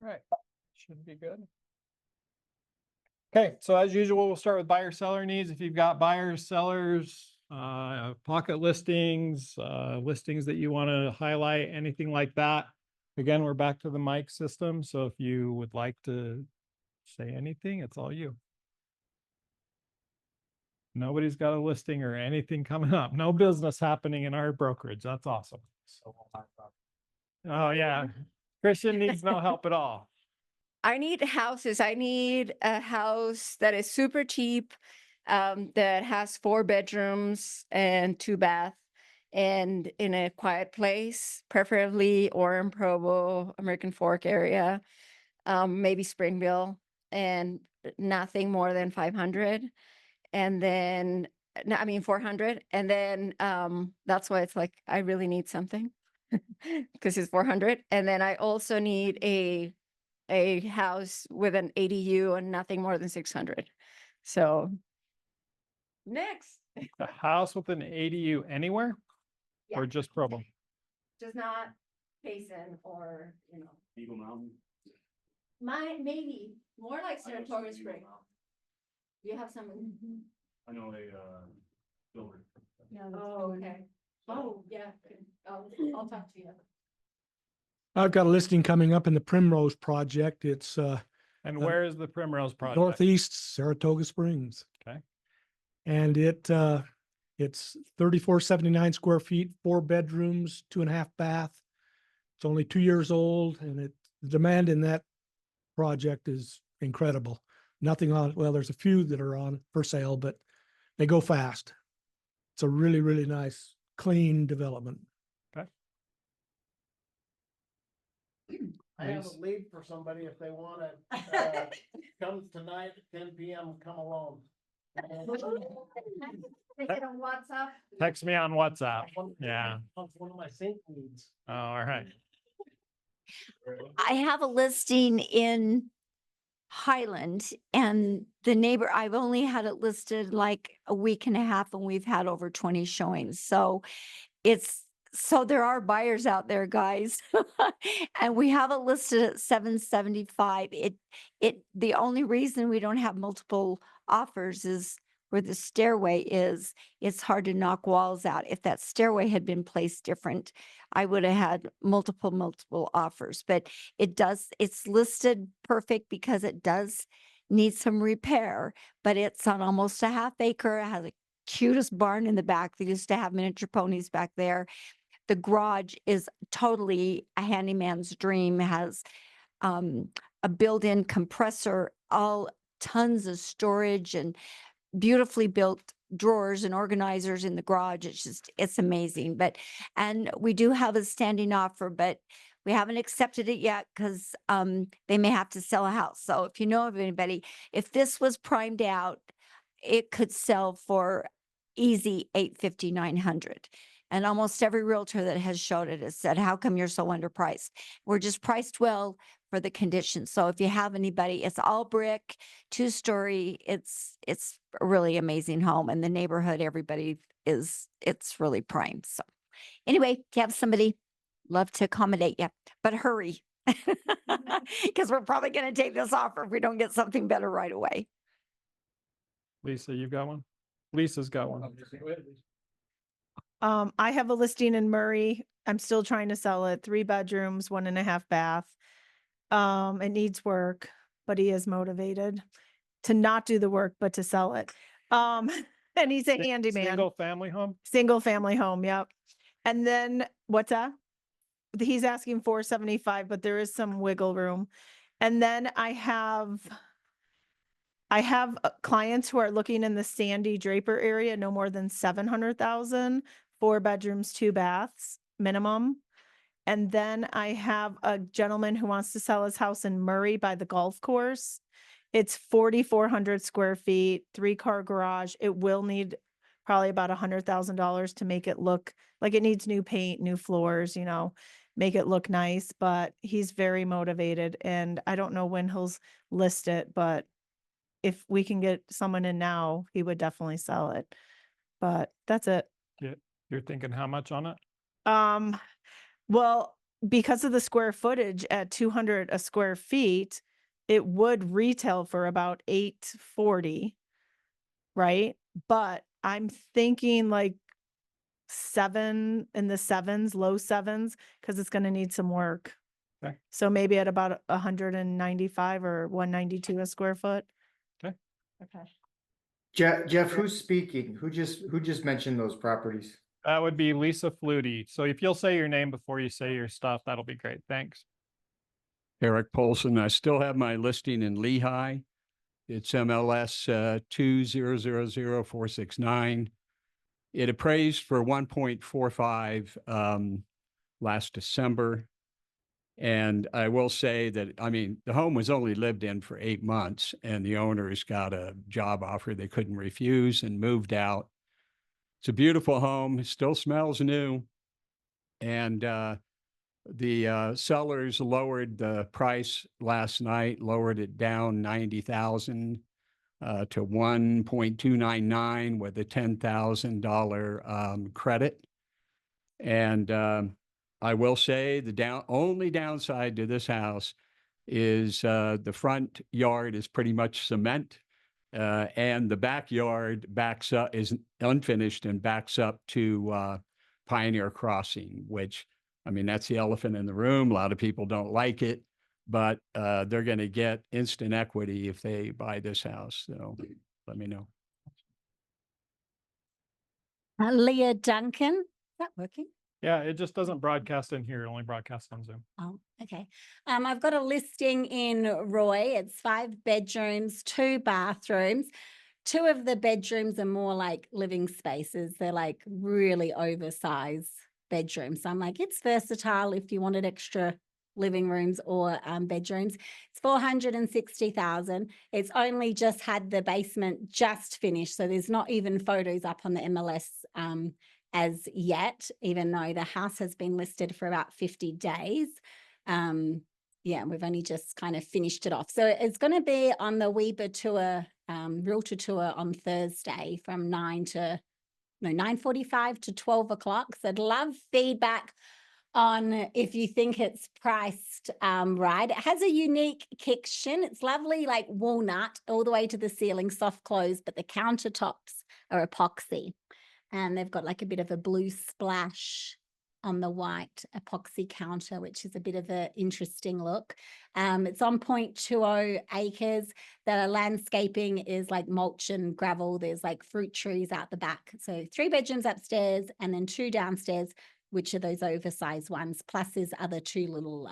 Right. Should be good. Okay, so as usual, we'll start with buyer seller needs. If you've got buyers, sellers, pocket listings, listings that you want to highlight, anything like that. Again, we're back to the mic system. So if you would like to say anything, it's all you. Nobody's got a listing or anything coming up. No business happening in our brokerage. That's awesome. So we'll talk about it. Oh yeah. Christian needs no help at all. I need houses. I need a house that is super cheap, that has 4 bedrooms and 2 baths, and in a quiet place, preferably Orem, Provo, American Fork area, maybe Springville, and nothing more than 500. And then, no, I mean 400. And then that's why it's like I really need something because it's 400. And then I also need a house with an ADU and nothing more than 600. So next. A house with an ADU anywhere? Yeah. Or just Provo? Just not Payson or, Eagle Mountain. maybe more like Saratoga Springs. You have some. I know a builder. Oh, okay. Oh, yeah. I'll talk to you. I've got a listing coming up in the Primrose project. It's And where is the Primrose project? northeast Saratoga Springs. Okay. And it's 3479 square feet, 4 bedrooms, 2.5 bath. It's only 2 years old, and the demand in that project is incredible. Nothing on, well, there's a few that are on for sale, but they go fast. It's a really, really nice, clean development. I have a lead for somebody if they want it. Come tonight at 10 p.m. Come along. Take it on WhatsApp. Text me on WhatsApp. Yeah. One of my sink needs. Oh, all right. I have a listing in Highland, and the neighbor, I've only had it listed like a week and a half, and we've had over 20 showings. So there are buyers out there, guys. And we have it listed at 775. The only reason we don't have multiple offers is where the stairway is. It's hard to knock walls out. If that stairway had been placed different, I would have had multiple offers. But it's listed perfect because it does need some repair, but it's on almost a half acre. It has the cutest barn in the back. They used to have miniature ponies back there. The garage is totally a handyman's dream. It has a built-in compressor, all tons of storage and beautifully built drawers and organizers in the garage. It's amazing. And we do have a standing offer, but we haven't accepted it yet because they may have to sell a house. So if you know of anybody, if this was primed out, it could sell for easy $850, $900. And almost every realtor that has showed it has said, how come you're so underpriced? We're just priced well for the conditions. So if you have anybody, it's all brick, 2-story. It's a really amazing home, and the neighborhood, everybody it's really prime. So anyway, if you have somebody, love to accommodate you, but hurry because we're probably going to take this offer if we don't get something better right away. Lisa, you got one? Lisa's got one. I have a listing in Murray. I'm still trying to sell it. 3 bedrooms, 1.5 bath. It needs work, but he is motivated to not do the work, but to sell it. And he's a handyman. Single family home? Single family home. Yep. And then what's that? He's asking $475, but there is some wiggle room. And then I have clients who are looking in the Sandy Draper area, no more than 700,000, 4 bedrooms, 2 baths minimum. And then I have a gentleman who wants to sell his house in Murray by the golf course. It's 4,400 square feet, 3-car garage. It will need probably about $100,000 to make it look like it needs new paint, new floors, make it look nice. But he's very motivated, and I don't know when he'll list it, but if we can get someone in now, he would definitely sell it. But that's it. Yeah. You're thinking how much on it? Well, because of the square footage at 200 a square feet, it would retail for about 840, right? But I'm thinking like 7 in the sevens, low sevens, because it's going to need some work. Okay. So maybe at about 195 or 192 a square foot. Okay. Okay. Jeff, who's speaking? Who just mentioned those properties? That would be Lisa Flutie. So if you'll say your name before you say your stuff, that'll be great. Thanks. Eric Polson. I still have my listing in Lehigh. It's MLS 2000469. It appraised for 1.45 last December. And I will say that, I mean, the home was only lived in for 8 months and the owners got a job offer they couldn't refuse and moved out. It's a beautiful home. It still smells new. And the sellers lowered the price last night, lowered it down 90,000 to 1.299 with a $10,000 credit. And I will say the only downside to this house is the front yard is pretty much cement, and the backyard backs up, is unfinished and backs up to Pioneer Crossing, which, I mean, that's the elephant in the room. A lot of people don't like it, but they're going to get instant equity if they buy this house. So let me know. Leah Duncan, is that working? Yeah, it just doesn't broadcast in here. It only broadcasts on Zoom. Oh, okay. I've got a listing in Roy. It's 5 bedrooms, 2 bathrooms. 2 of the bedrooms are more like living spaces. They're like really oversized bedrooms. So I'm like, it's versatile if you wanted extra living rooms or bedrooms. It's 460,000. It's only just had the basement just finished. So there's not even photos up on the MLS as yet, even though the house has been listed for about 50 days. Yeah, we've only just kind of finished it off. So it's going to be on the Weber tour, realtor tour on Thursday from 9:45 to 12 o'clock. So I'd love feedback on if you think it's priced right. It has a unique kitchen. It's lovely, like walnut all the way to the ceiling, soft close, but the countertops are epoxy. And they've got like a bit of a blue splash on the white epoxy counter, which is a bit of an interesting look. It's on 0.20 acres. The landscaping is like mulch and gravel. There's like fruit trees out the back. So 3 bedrooms upstairs and then 2 downstairs, which are those oversized ones. Plus there's other 2 little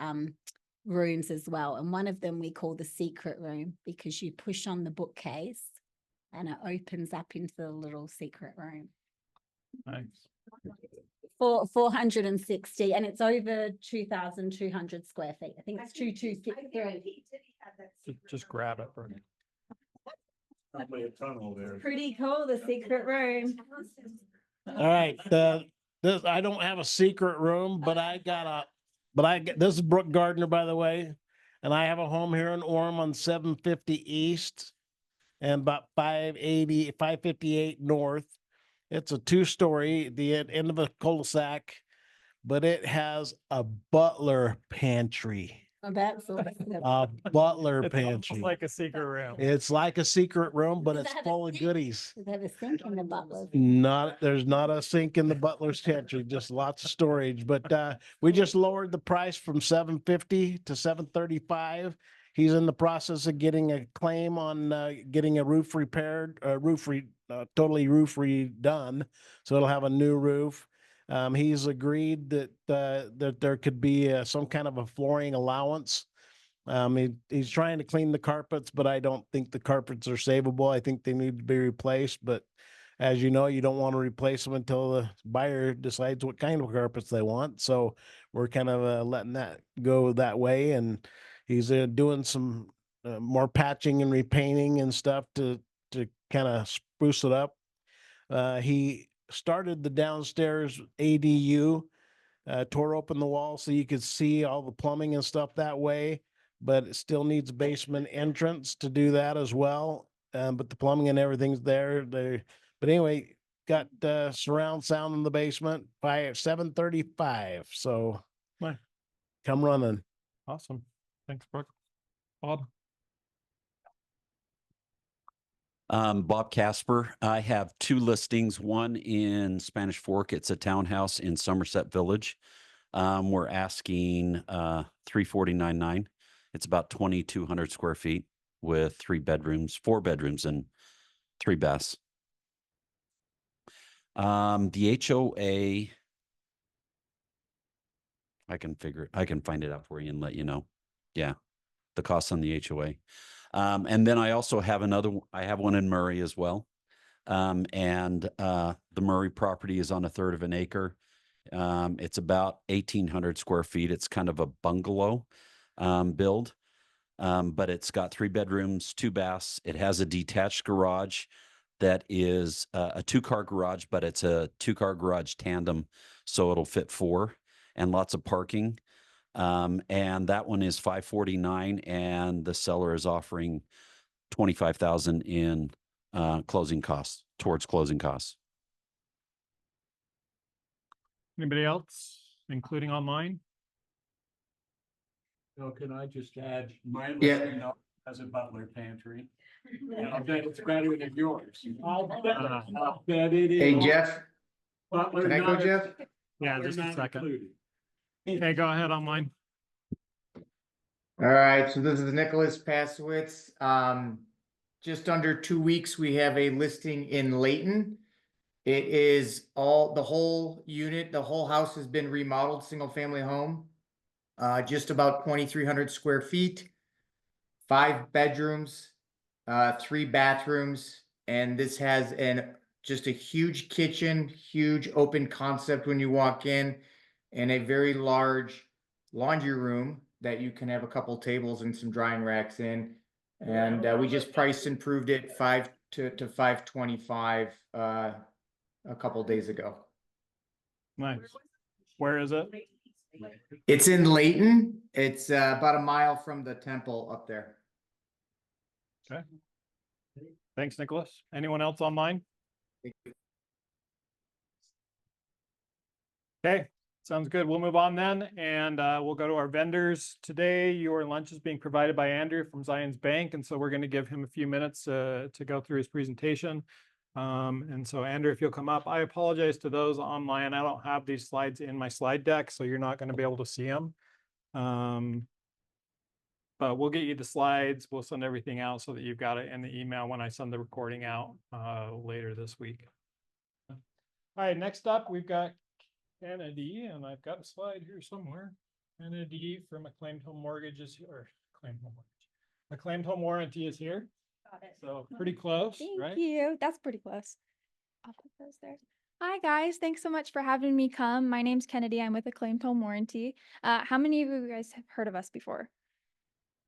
rooms as well. And one of them we call the secret room because you push on the bookcase and it opens up into the little secret room. Nice. For 460, and it's over 2,200 square feet. I think it's 2,263. Just grab it. For me. Probably a tunnel there. Pretty cool, the secret room. All right, this, I don't have a secret room, but this is Brooke Gardner, by the way. And I have a home here in Orem on 750 East and about 558 North. It's a 2-story, the end of a cul-de-sac, but it has a butler pantry. Oh, that's awesome. A butler It's almost pantry. like a secret room. It's like a secret room, but Does it's it have a full of sink? goodies. Does it have a sink in the butler? There's not a sink in the butler's pantry, just lots of storage. But we just lowered the price from 750 to 735. He's in the process of getting a claim on getting a roof repaired, totally roof redone. So it'll have a new roof. He's agreed that there could be some kind of a flooring allowance. He's trying to clean the carpets, but I don't think the carpets are savable. I think they need to be replaced. But as you know, you don't want to replace them until the buyer decides what kind of carpets they want. So we're kind of letting that go that way. And he's doing some more patching and repainting and stuff to kind of spruce it up. He started the downstairs ADU, tore open the wall so you could see all the plumbing and stuff that way, but it still needs a basement entrance to do that as well. But the plumbing and everything's there. But anyway, got surround sound in the basement by 735. So Nice. Come running. Awesome. Thanks, Brooke. Bob? Bob Casper. I have two listings, one in Spanish Fork. It's a townhouse in Somerset Village. We're asking $349,900. It's about 2,200 square feet with 4 bedrooms and 3 baths. The HOA, I can find it out for you and let you know. Yeah, the cost on the HOA. And then I also have I have one in Murray as well. The Murray property is on 1/3 of an acre. It's about 1,800 square feet. It's kind of a bungalow build, but it's got 3 bedrooms, 2 baths. It has a detached garage that is a 2-car garage, but it's a 2-car garage tandem, so it'll fit 4, and lots of parking. And that one is $549,000, and the seller is offering $25,000 in towards closing costs. Anybody else, including online? So can I just add, my Yeah. listing has a butler pantry. And I bet it's better than yours. I'll bet it is. Hey, Jeff, Butler can I go, not- Jeff? Yeah, butler just a not second. included. Okay, go ahead online. All right, so this is Nicholas Pasowitz. Just under 2 weeks, we have a listing in Layton. It is the whole unit, the whole house has been remodeled, single family home. Just about 2,300 square feet, 5 bedrooms, 3 bathrooms, and this has just a huge kitchen, huge open concept when you walk in, and a very large laundry room that you can have a couple tables and some drying racks in. And we just priced and proved it 5 to 525 a couple days ago. Nice. Where is it? It's in Layton. It's about a mile from the temple up there. Okay. Thanks, Nicholas. Anyone else online? Okay, sounds good. We'll move on then, and we'll go to our vendors. Today, your lunch is being provided by Andrew from Zions Bank, and so we're going to give him a few minutes to go through his presentation. And so, Andrew, if you'll come up, I apologize to those online. I don't have these slides in my slide deck, so you're not going to be able to see them. But we'll get you the slides. We'll send everything out so that you've got it in the email when I send the recording out later this week. All right, next up, we've got Kennedy, and I've got a slide here somewhere. Kennedy from Acclaimed Home Mortgage is here. Acclaimed Home Warranty is here. Got it. So pretty close, right? Thank you. That's pretty close. I'll put those there. Hi, guys. Thanks so much for having me come. My name's Kennedy. I'm with Acclaimed Home Warranty. How many of you guys have heard of us before?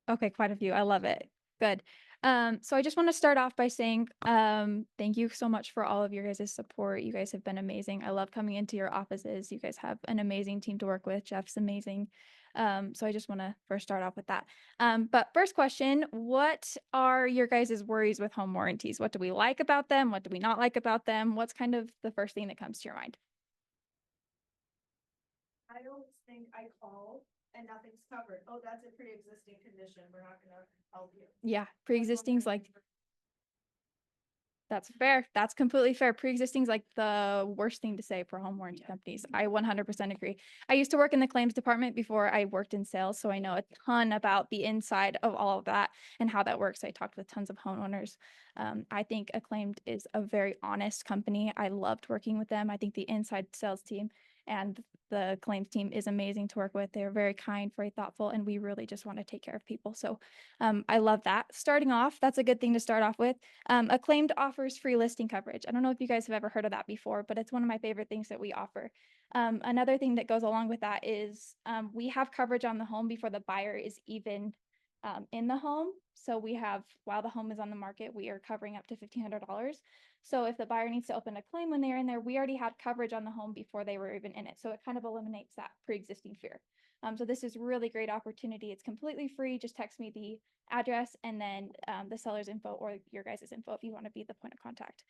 Okay, quite a few. I love it. Good. So I just want to start off by saying thank you so much for all of your guys' support. You guys have been amazing. I love coming into your offices. You guys have an amazing team to work with. Jeff's amazing. So I just want to first start off with that. But first question, what are your guys' worries with home warranties? What do we like about them? What do we not like about them? What's kind of the first thing that comes to your mind? I always think I call and nothing's covered. Oh, that's a pre-existing condition. We're not gonna help you. Yeah, pre-existing's like, that's fair. That's completely fair. Pre-existing's like the worst thing to say for home warranty companies. I 100% agree. I used to work in the claims department before I worked in sales, so I know a ton about the inside of all of that and how that works. I talked with tons of homeowners. I think Acclaimed is a very honest company. I loved working with them. I think the inside sales team and the claims team is amazing to work with. They're very kind, very thoughtful, and we really just want to take care of people. So I love that. Starting off, that's a good thing to start off with. Acclaimed offers free listing coverage. I don't know if you guys have ever heard of that before, but it's one of my favorite things that we offer. Another thing that goes along with that is we have coverage on the home before the buyer is even in the home. So we have, while the home is on the market, we are covering up to $1,500. So if the buyer needs to open a claim when they're in there, we already had coverage on the home before they were even in it. So it kind of eliminates that pre-existing fear. So this is really great opportunity. It's completely free. Just text me the address and then the seller's info or your guys' info if you want to be the point of contact.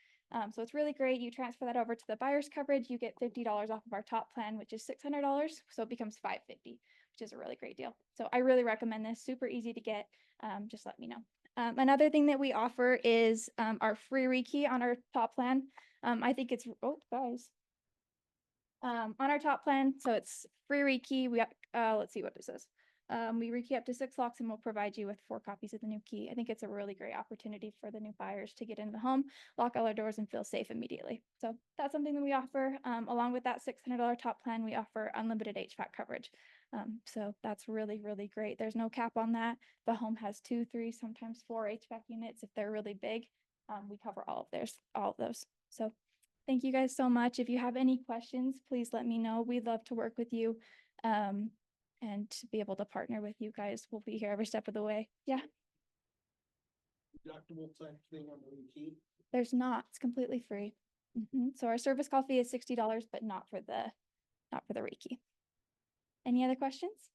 So it's really great. You transfer that over to the buyer's coverage. You get $50 off of our top plan, which is $600. So it becomes $550. which is a really great deal. So I really recommend this. Super easy to get. Just let me know. Another thing that we offer is our free rekey on our top plan. I think it's, oh, guys. On our top plan, so it's free rekey. Let's see what it says. We rekey up to 6 locks and we'll provide you with 4 copies of the new key. I think it's a really great opportunity for the new buyers to get in the home, lock all our doors and feel safe immediately. So that's something that we offer. Along with that $600 top plan, we offer unlimited HVAC coverage. So that's really, really great. There's no cap on that. The home has 2, 3, sometimes 4 HVAC units. If they're really big, we cover all of those. So thank you guys so much. If you have any questions, please let me know. We'd love to work with you. And to be able to partner with you guys. We'll be here every step of the way. Yeah. Deductible type thing on the key. There's not. It's completely free. So our service call fee is $60, but not for the rekey. Any other questions?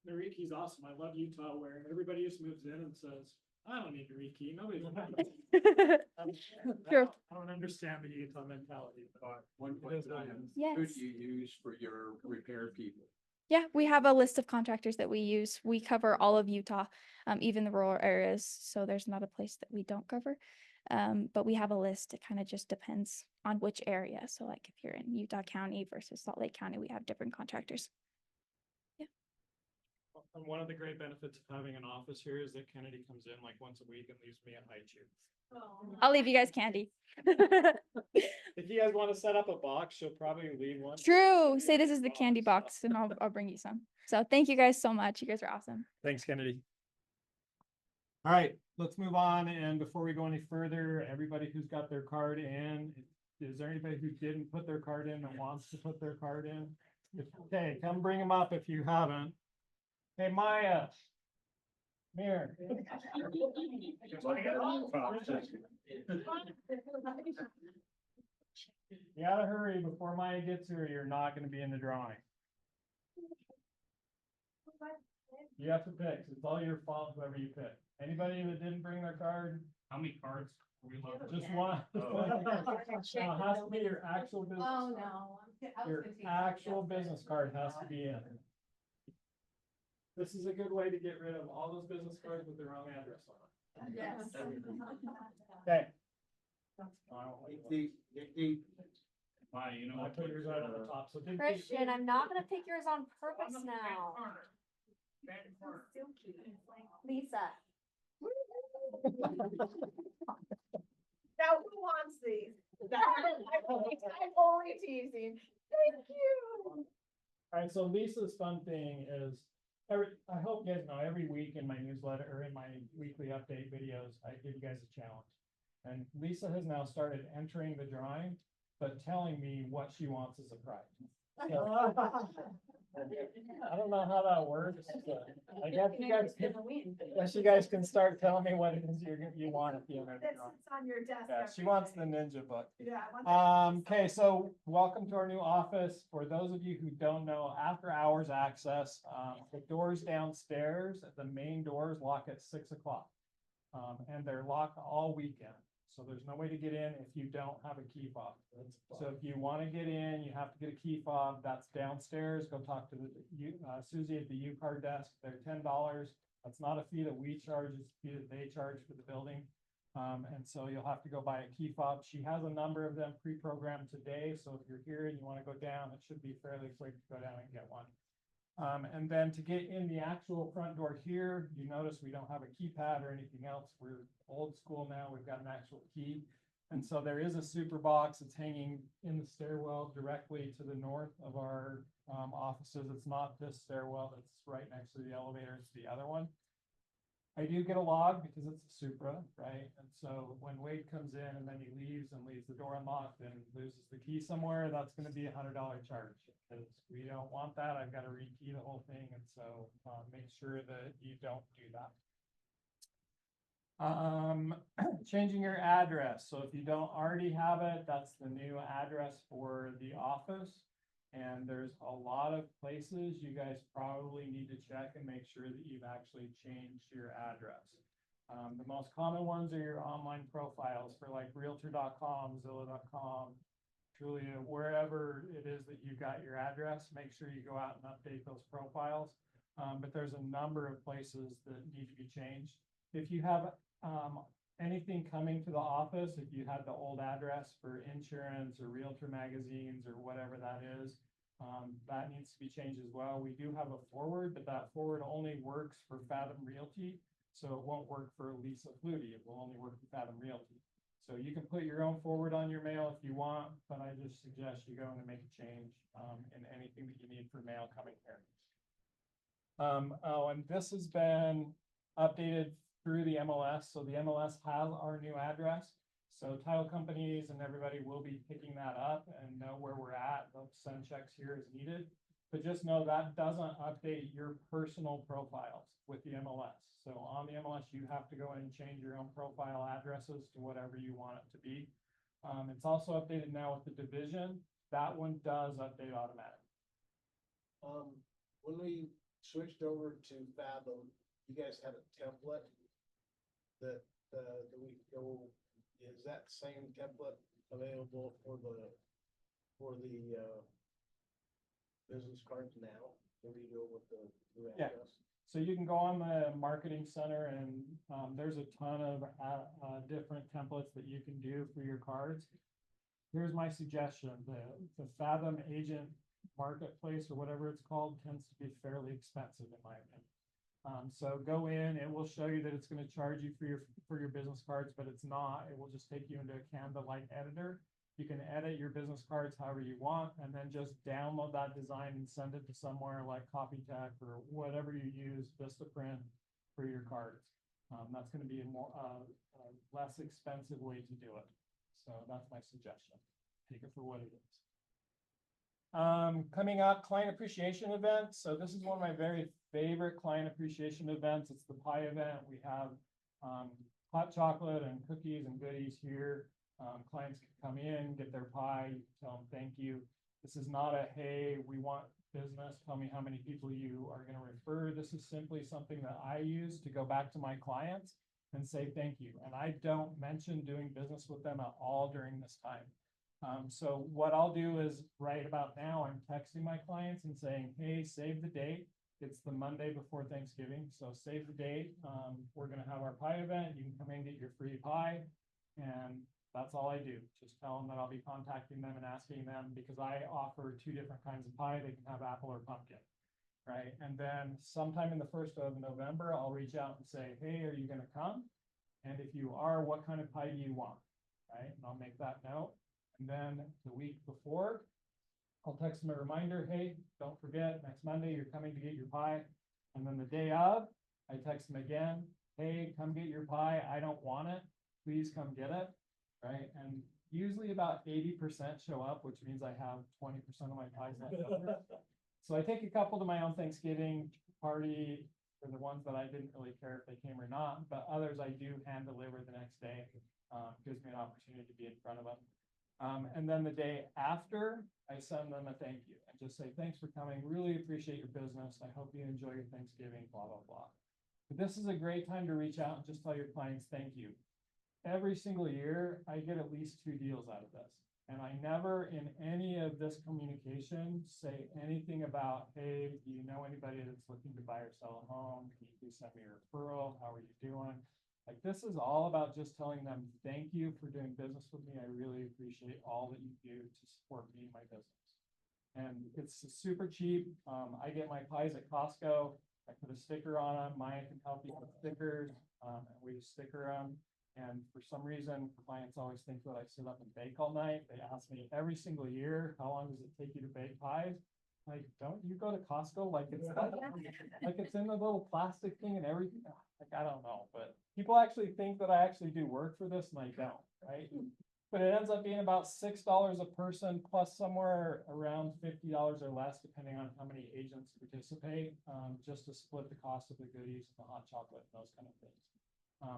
The rekey's awesome. I love Utah where everybody just moves in and says, I don't need to rekey. Nobody's True. I don't understand the Utah mentality. But One question I have. Yes. Who do you use for your repair people? Yeah, we have a list of contractors that we use. We cover all of Utah, even the rural areas. So there's not a place that we don't cover. But we have a list. It kind of just depends on which area. So like if you're in Utah County versus Salt Lake County, we have different contractors. And one of the great benefits of having an office here is that Kennedy comes in like once a week and leaves me a high chew. I'll leave you guys candy. If you guys want to set up a box, she'll probably leave one. True. Say this is the candy box and I'll bring you some. So thank you guys so much. You guys are awesome. Thanks, Kennedy. All right, let's move on. And before we go any further, everybody who's got their card in, is there anybody who didn't put their card in and wants to put their card in? Okay, come bring them up if you haven't. Hey, Maya. Come here. You gotta hurry before Maya gets here. You're not gonna be in the drawing. You have to pick. It's all your fault, whoever you pick. Anybody that didn't bring their card? How many cards are we looking? Just one. It has to be your actual business. Oh, no. Your actual business card has to be in. This is a good way to get rid of all those business cards with the wrong address on it. Yes. Okay. You know, I put yours right on the top. So Christian, I'm not gonna pick yours on purpose now. Lisa. Now who wants these? I'm only teasing. Thank you. All right, so Lisa's fun thing is I hope you guys know every week in my newsletter or in my weekly update videos, I give you guys a challenge. And Lisa has now started entering the drawing, but telling me what she wants as a prize. So, I don't know how that works. But I guess you guys can start telling me what it is you want at the end of the drawing. It's on your desk. Yeah, she wants the ninja book. Yeah. I want that. Okay, so welcome to our new office. For those of you who don't know, after hours access, the doors downstairs, the main doors lock at 6 o'clock. And they're locked all weekend. So there's no way to get in if you don't have a key fob. So if you want to get in, you have to get a key fob. That's downstairs. Go talk to the Susie at the U-Card desk. They're $10. That's not a fee that we charge, it's a fee that they charge for the building. And so you'll have to go buy a key fob. She has a number of them pre-programmed today. So if you're here and you want to go down, it should be fairly quick to go down and get one. And then to get in the actual front door here, you notice we don't have a keypad or anything else. We're old school now. We've got an actual key. And so there is a super box that's hanging in the stairwell directly to the north of our offices. It's not this stairwell that's right next to the elevator. It's the other one. I do get a log because it's a Supra, right? And so when Wade comes in and then he leaves the door unlocked and loses the key somewhere, that's going to be $100 charge. Because we don't want that. I've got to rekey the whole thing. And so make sure that you don't do that. Changing your address. So if you don't already have it, that's the new address for the office. And there's a lot of places you guys probably need to check and make sure that you've actually changed your address. The most common ones are your online profiles for like realtor.com, zillow.com, Julia, wherever it is that you got your address, make sure you go out and update those profiles. But there's a number of places that need to be changed. If you have anything coming to the office, if you had the old address for insurance or realtor magazines or whatever that is, that needs to be changed as well. We do have a forward, but that forward only works for Fathom Realty. So it won't work for Lisa Flutie. It will only work for Fathom Realty. So you can put your own forward on your mail if you want, but I just suggest you go in and make a change in anything that you need for mail coming here. Oh, and this has been updated through the MLS. So the MLS has our new address. So title companies and everybody will be picking that up and know where we're at. They'll send checks here as needed. But just know that doesn't update your personal profiles with the MLS. So on the MLS, you have to go in and change your own profile addresses to whatever you want it to be. It's also updated now with the division. That one does update automatically. When we switched over to Fathom, you guys had a template that we go. Is that same template available for the business cards now? Can we go with the new Yeah. address? So you can go on the marketing center and there's a ton of different templates that you can do for your cards. Here's my suggestion. The Fathom agent marketplace or whatever it's called tends to be fairly expensive in my opinion. So go in, it will show you that it's going to charge you for your business cards, but it's not. It will just take you into a Canva-like editor. You can edit your business cards however you want, and then just download that design and send it to somewhere like CopyTech or whatever you use, Vistaprint for your cards. That's going to be a more less expensive way to do it. So that's my suggestion. Take it for what it is. Coming up, client appreciation event. So this is one of my very favorite client appreciation events. It's the pie event. We have hot chocolate and cookies and goodies here. Clients can come in, get their pie, tell them thank you. This is not a, hey, we want business, tell me how many people you are going to refer. This is simply something that I use to go back to my clients and say thank you. And I don't mention doing business with them at all during this time. So what I'll do is right about now, I'm texting my clients and saying, hey, save the date. It's the Monday before Thanksgiving. So save the date. We're going to have our pie event. You can come in and get your free pie. And that's all I do. Just tell them that I'll be contacting them and asking them because I offer 2 different kinds of pie. They can have apple or pumpkin, right? And then sometime in the 1st of November, I'll reach out and say, hey, are you going to come? And if you are, what kind of pie do you want, right? And I'll make that note. And then the week before, I'll text them a reminder, hey, don't forget, next Monday, you're coming to get your pie. And then the day of, I text them again, hey, come get your pie. I don't want it. Please come get it. Right. And usually about 80% show up, which means I have 20% of my pies left over. So I take a couple to my own Thanksgiving party for the ones that I didn't really care if they came or not, but others I do hand deliver the next day. Gives me an opportunity to be in front of them. And then the day after, I send them a thank you and just say, thanks for coming. Really appreciate your business. I hope you enjoy your Thanksgiving, blah, blah, blah. But this is a great time to reach out and just tell your clients, thank you. Every single year, I get at least 2 deals out of this. And I never in any of this communication say anything about, hey, do you know anybody that's looking to buy or sell a home? Can you please send me a referral? How are you doing? Like this is all about just telling them, thank you for doing business with me. I really appreciate all that you do to support me and my business. And it's super cheap. I get my pies at Costco. I put a sticker on them. Maya can help you with stickers. And we sticker them. And for some reason, clients always think that I sit up and bake all night. They ask me every single year, how long does it take you to bake pies? Like, don't you go to Costco? Like it's like it's in the little plastic thing and everything. Like, I don't know, but people actually think that I actually do work for this and I don't, right? But it ends up being about $6 a person plus somewhere around $50 or less, depending on how many agents participate, just to split the cost of the goodies, the hot chocolate, and those kind of things.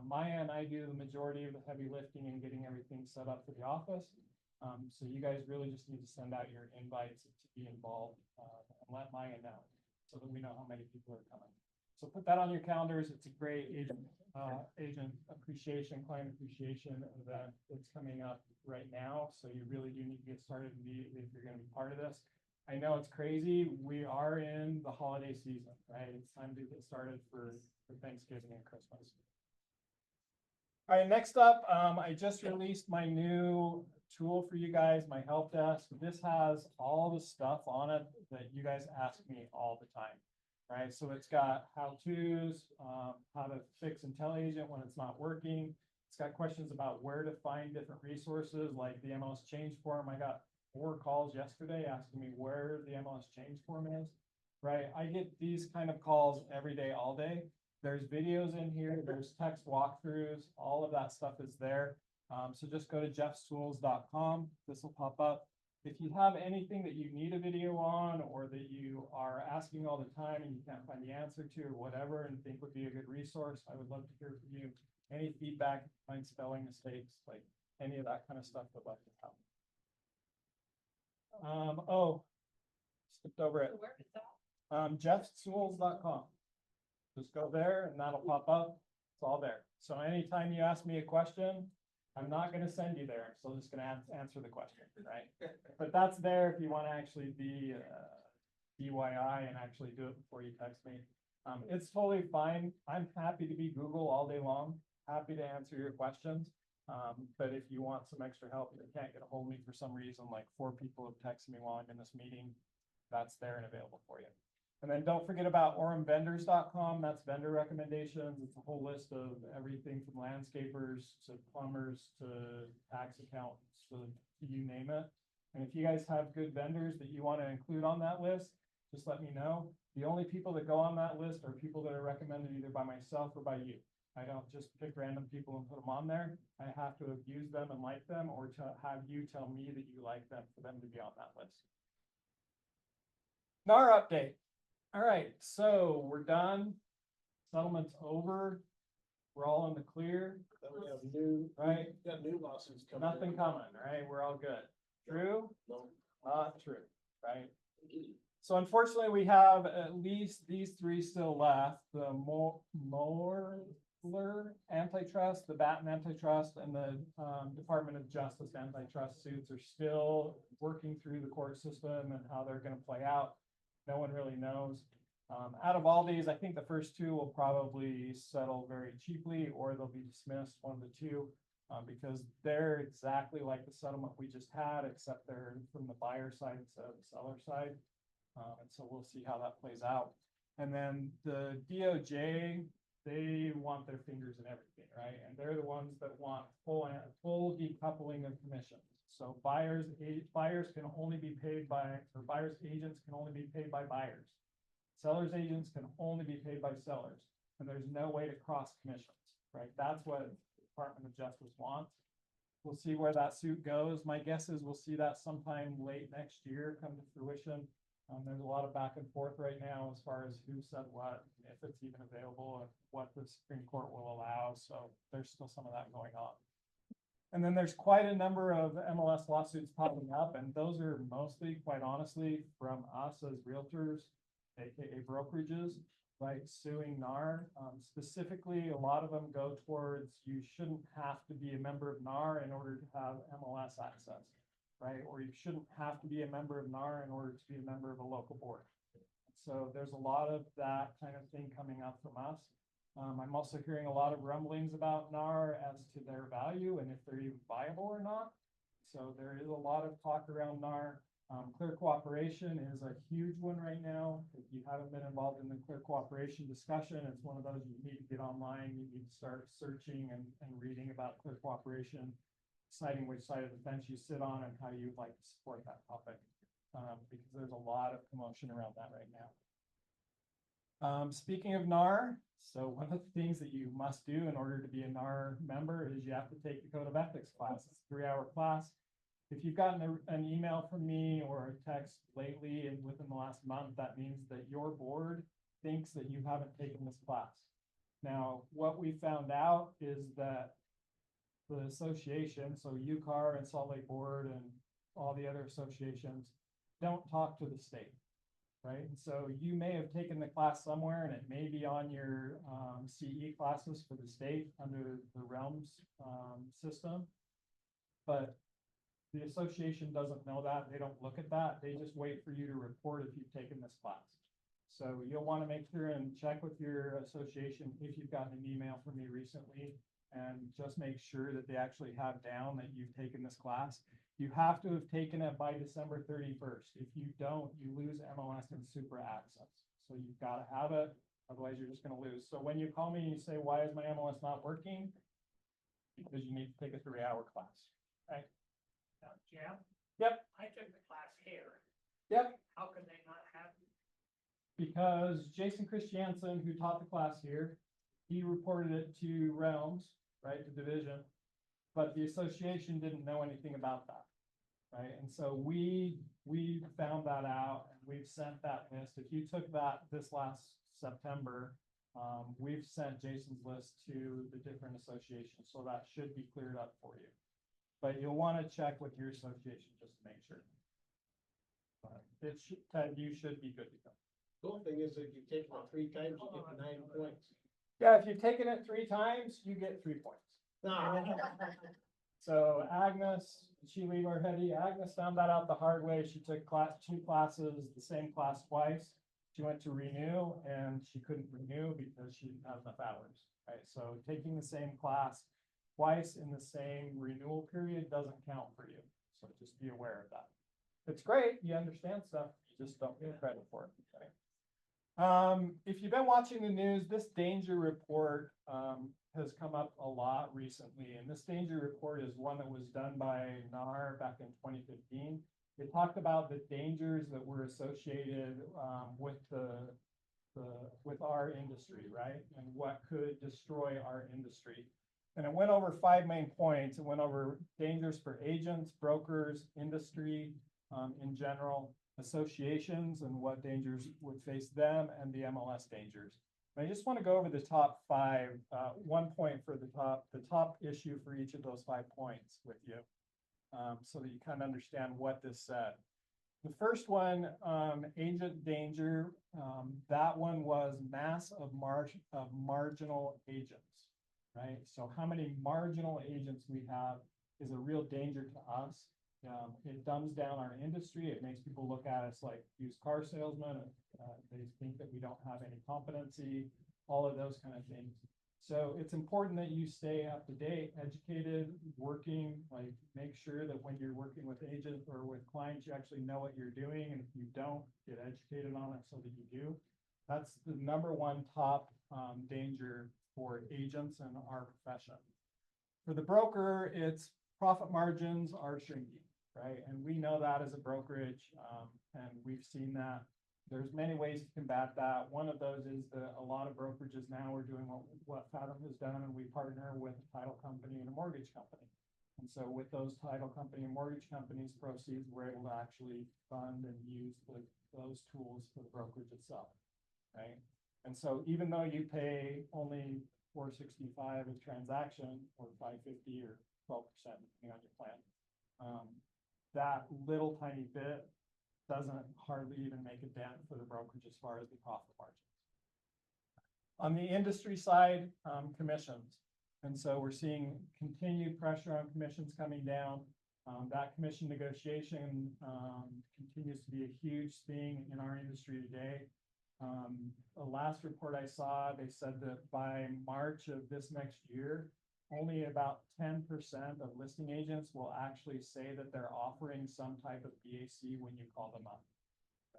Maya and I do the majority of the heavy lifting and getting everything set up for the office. So you guys really just need to send out your invites to be involved and let Maya know so that we know how many people are coming. So put that on your calendars. It's a great agent appreciation, client appreciation event that's coming up right now, so you really do need to get started immediately if you're gonna be part of this. I know it's crazy. We are in the holiday season, right? It's time to get started for Thanksgiving and Christmas. All right, next up, I just released my new tool for you guys, my help desk. This has all the stuff on it that you guys ask me all the time, right? So it's got how-tos, how to fix IntelliAgent when it's not working. It's got questions about where to find different resources like the MLS change form. I got 4 calls yesterday asking me where the MLS change form is, right? I get these kind of calls every day, all day. There's videos in here, there's text walkthroughs, all of that stuff is there. So just go to jeffstools.com. This will pop up. If you have anything that you need a video on or that you are asking all the time and you can't find the answer to or whatever and think would be a good resource, I would love to hear from you. Any feedback, find spelling mistakes, like any of that kind of stuff, would love to help. Oh, skipped over it. jeffstools.com. Just go there and that'll pop up. It's all there. So anytime you ask me a question, I'm not going to send you there. So I'm just going to answer the question, right? But that's there if you want to actually be BYI and actually do it before you text me. It's totally fine. I'm happy to be Google all day long. Happy to answer your questions. But if you want some extra help and you can't get a hold of me for some reason, like 4 people have texted me while I'm in this meeting, that's there and available for you. And then don't forget about orumvendors.com. That's vendor recommendations. It's a whole list of everything from landscapers to plumbers to tax accountants to you name it. And if you guys have good vendors that you want to include on that list, just let me know. The only people that go on that list are people that are recommended either by myself or by you. I don't just pick random people and put them on there. I have to have used them and like them, or to have you tell me that you like them for them to be on that list. NAR update. All right, so we're done. Settlement's over. We're all in the clear. Then we have new, right? got new lawsuits coming. Nothing coming, right? We're all good. True? No. Not true, right? So unfortunately, we have at least these 3 still left. The Moeller antitrust, the Batten antitrust, and the Department of Justice antitrust suits are still working through the court system and how they're going to play out. No one really knows. Out of all these, I think the first 2 will probably settle very cheaply, or they'll be dismissed, one of the 2, because they're exactly like the settlement we just had, except they're from the buyer side instead of the seller side. And so we'll see how that plays out. And then the DOJ, they want their fingers in everything, right? And they're the ones that want full decoupling of commissions. So buyers can only be paid by, or buyers agents can only be paid by buyers. Sellers agents can only be paid by sellers, and there's no way to cross commissions, right? That's what the Department of Justice wants. We'll see where that suit goes. My guess is we'll see that sometime late next year come to fruition. There's a lot of back and forth right now as far as who said what, if it's even available, and what the Supreme Court will allow. So there's still some of that going on. And then there's quite a number of MLS lawsuits popping up, and those are mostly, quite honestly, from us as realtors, aka brokerages, right, suing NAR. Specifically, a lot of them go towards you shouldn't have to be a member of NAR in order to have MLS access, right? Or you shouldn't have to be a member of NAR in order to be a member of a local board. So there's a lot of that kind of thing coming up from us. I'm also hearing a lot of rumblings about NAR as to their value and if they're even viable or not. So there is a lot of talk around NAR. Clear cooperation is a huge one right now. If you haven't been involved in the clear cooperation discussion, it's one of those you need to get online. You need to start searching and reading about clear cooperation, deciding which side of the fence you sit on and how you'd like to support that topic, because there's a lot of commotion around that right now. Speaking of NAR, so one of the things that you must do in order to be a NAR member is you have to take the Code of Ethics class. It's a 3-hour class. If you've gotten an email from me or a text lately and within the last month, that means that your board thinks that you haven't taken this class. Now, what we found out is that the association, so UCAR and Salt Lake Board and all the other associations, don't talk to the state, right? And so you may have taken the class somewhere and it may be on your CE classes for the state under the realms system, but The association doesn't know that. They don't look at that. They just wait for you to report if you've taken this class. So you'll want to make sure and check with your association if you've gotten an email from me recently, and just make sure that they actually have down that you've taken this class. You have to have taken it by December 31st. If you don't, you lose MLS and super access. So you've got to have it, otherwise you're just going to lose. So when you call me and you say, why is my MLS not working? Because you need to take a 3-hour class, right? Jam, Yep, I took the class here. yep. How can they not have? Because Jason Christiansen, who taught the class here, he reported it to Realms, right, the division, but the association didn't know anything about that, right? And so we found that out, and we've sent that list. If you took that this last September, we've sent Jason's list to the different associations, so that should be cleared up for you. But you'll want to check with your association just to make sure. But it should, Ted, you should be good to go. Cool thing is if you take it 3 times, you get 9 points. Yeah, if you've taken it 3 times, you get 3 points. So Agnes, she leave our heady. Agnes found that out the hard way. She took 2 classes, the same class twice. She went to renew and she couldn't renew because she didn't have enough hours, right? So taking the same class twice in the same renewal period doesn't count for you. So just be aware of that. It's great. You understand stuff. You just don't get credit for it. Okay? If you've been watching the news, this danger report has come up a lot recently. And this danger report is one that was done by NAR back in 2015. They talked about the dangers that were associated with with our industry, right? And what could destroy our industry. And it went over 5 main points. It went over dangers for agents, brokers, industry in general, associations and what dangers would face them, and the MLS dangers. And I just want to go over the top 5, 1 point for the top issue for each of those 5 points with you, so that you kind of understand what this said. The first one, agent danger, that one was mass of marginal agents, right? So how many marginal agents we have is a real danger to us. It dumbs down our industry. It makes people look at us like used car salesmen. They think that we don't have any competency, all of those kind of things. So it's important that you stay up to date, educated, working, like make sure that when you're working with agents or with clients, you actually know what you're doing. And if you don't, get educated on it so that you do. That's the #1 top danger for agents in our profession. For the broker, it's profit margins are shrinking, right? And we know that as a brokerage, and we've seen that. There's many ways to combat that. One of those is that a lot of brokerages now are doing what Fathom has done, and we partner with a title company and a mortgage company. And so with those title company and mortgage companies proceeds, we're able to actually fund and use those tools for the brokerage itself, right? And so even though you pay only $465 a transaction or $550 or 12%, depending on your plan, that little tiny bit doesn't hardly even make a dent for the brokerage as far as the profit margins. On the industry side, commissions. And so we're seeing continued pressure on commissions coming down. That commission negotiation continues to be a huge thing in our industry today. The last report I saw, they said that by March of this next year, only about 10% of listing agents will actually say that they're offering some type of BAC when you call them up,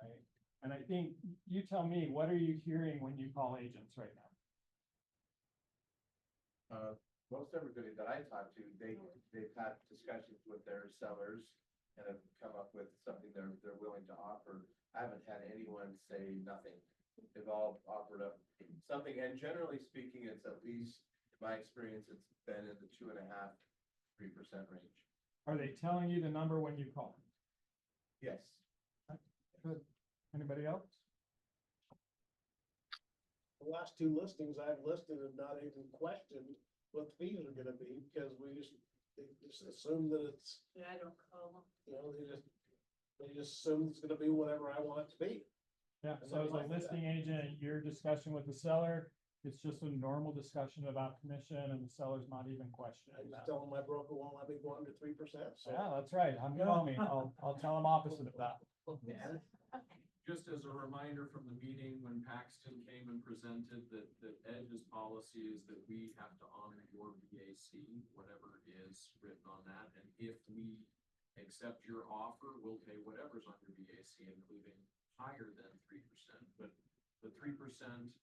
right? And I think, you tell me, what are you hearing when you call agents right now? Most everybody that I talk to, they've had discussions with their sellers and have come up with something they're willing to offer. I haven't had anyone say nothing. They've all offered up something, and generally speaking, it's at least, in my experience, it's been in the 2.5–3% range. Are they telling you the number when you call? Yes. Good. Anybody else? The last 2 listings I've listed and not even questioned what the fees are gonna be, because they just assume that it's, I don't call them. you know, they just assume it's gonna be whatever I want it to be. Yeah, so as a listing agent, your discussion with the seller, It's just a normal discussion about commission and the seller's not even I questioning just that. tell them my broker won't let me go under 3%. So Yeah, that's right. I'm telling me, I'll tell them opposite of that. Just as a reminder from the meeting when Paxton came and presented that Edge's policy is that we have to honor your VAC, whatever is written on that. And if we accept your offer, we'll pay whatever's on your VAC, including higher than 3%. But the 3%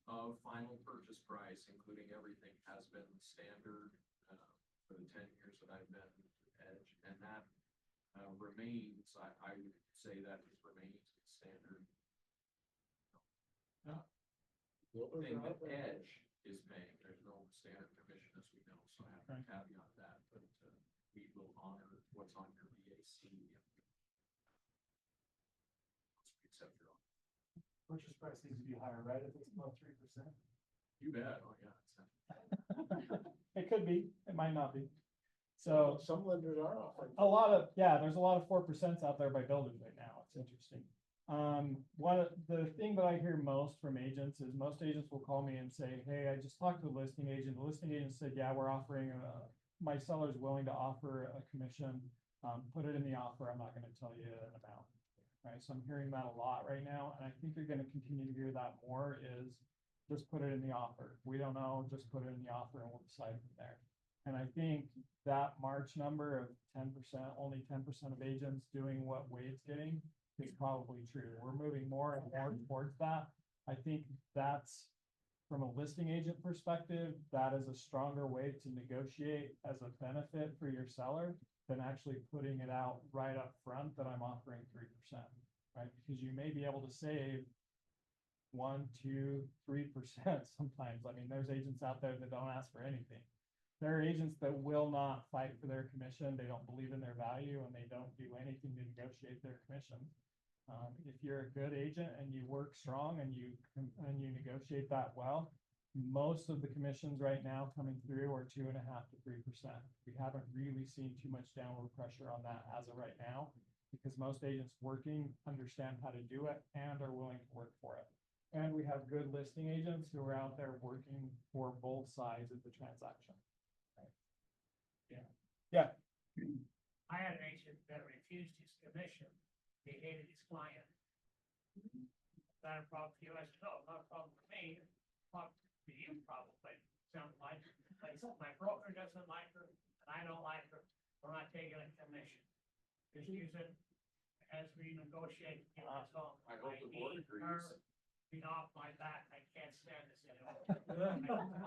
of final purchase price, including everything, has been the standard for the 10 years that I've been with Edge. And that remains, I would say that has remained standard thing that Edge is paying. There's no standard commission, as we know, so I have to caveat that, but we will honor what's on your VAC. Except your own. Purchase price needs to be higher, right? If it's above 3%. You bet, oh yeah. It could be, it might not be. So some lenders are offering. a lot of, yeah, there's a lot of 4% out there by builders right now. It's interesting. One of the thing that I hear most from agents is most agents will call me and say, hey, I just talked to the listing agent. The listing agent said, yeah, we're offering, my seller's willing to offer a commission. Put it in the offer. I'm not going to tell you an amount. Right. So I'm hearing that a lot right now. And I think you're going to continue to hear that more is just put it in the offer. We don't know, just put it in the offer and we'll decide from there. And I think that March number of 10%, only 10% of agents doing what Wade's getting is probably true. We're moving more and more towards that. I think that's, from a listing agent perspective, that is a stronger way to negotiate as a benefit for your seller than actually putting it out right up front that I'm offering 3%, right? Because you may be able to save 1, 2, 3% sometimes. I mean, there's agents out there that don't ask for anything. There are agents that will not fight for their commission. They don't believe in their value and they don't do anything to negotiate their commission. If you're a good agent and you work strong and you negotiate that well, most of the commissions right now coming through are 2.5 to 3%. We haven't really seen too much downward pressure on that as of right now, because most agents working understand how to do it and are willing to work for it. And we have good listing agents who are out there working for both sides of the transaction. Right. Yeah. Yeah. I had an agent that refused his commission. He hated his client. That a problem for you? I said, no, not a problem for me. Problem for you probably. Sounds like, my broker doesn't like her and I don't like her. We're not taking a commission. Just use it as we negotiate. To get this home. I hope the board need agrees. her Being off my back. I can't stand this anymore.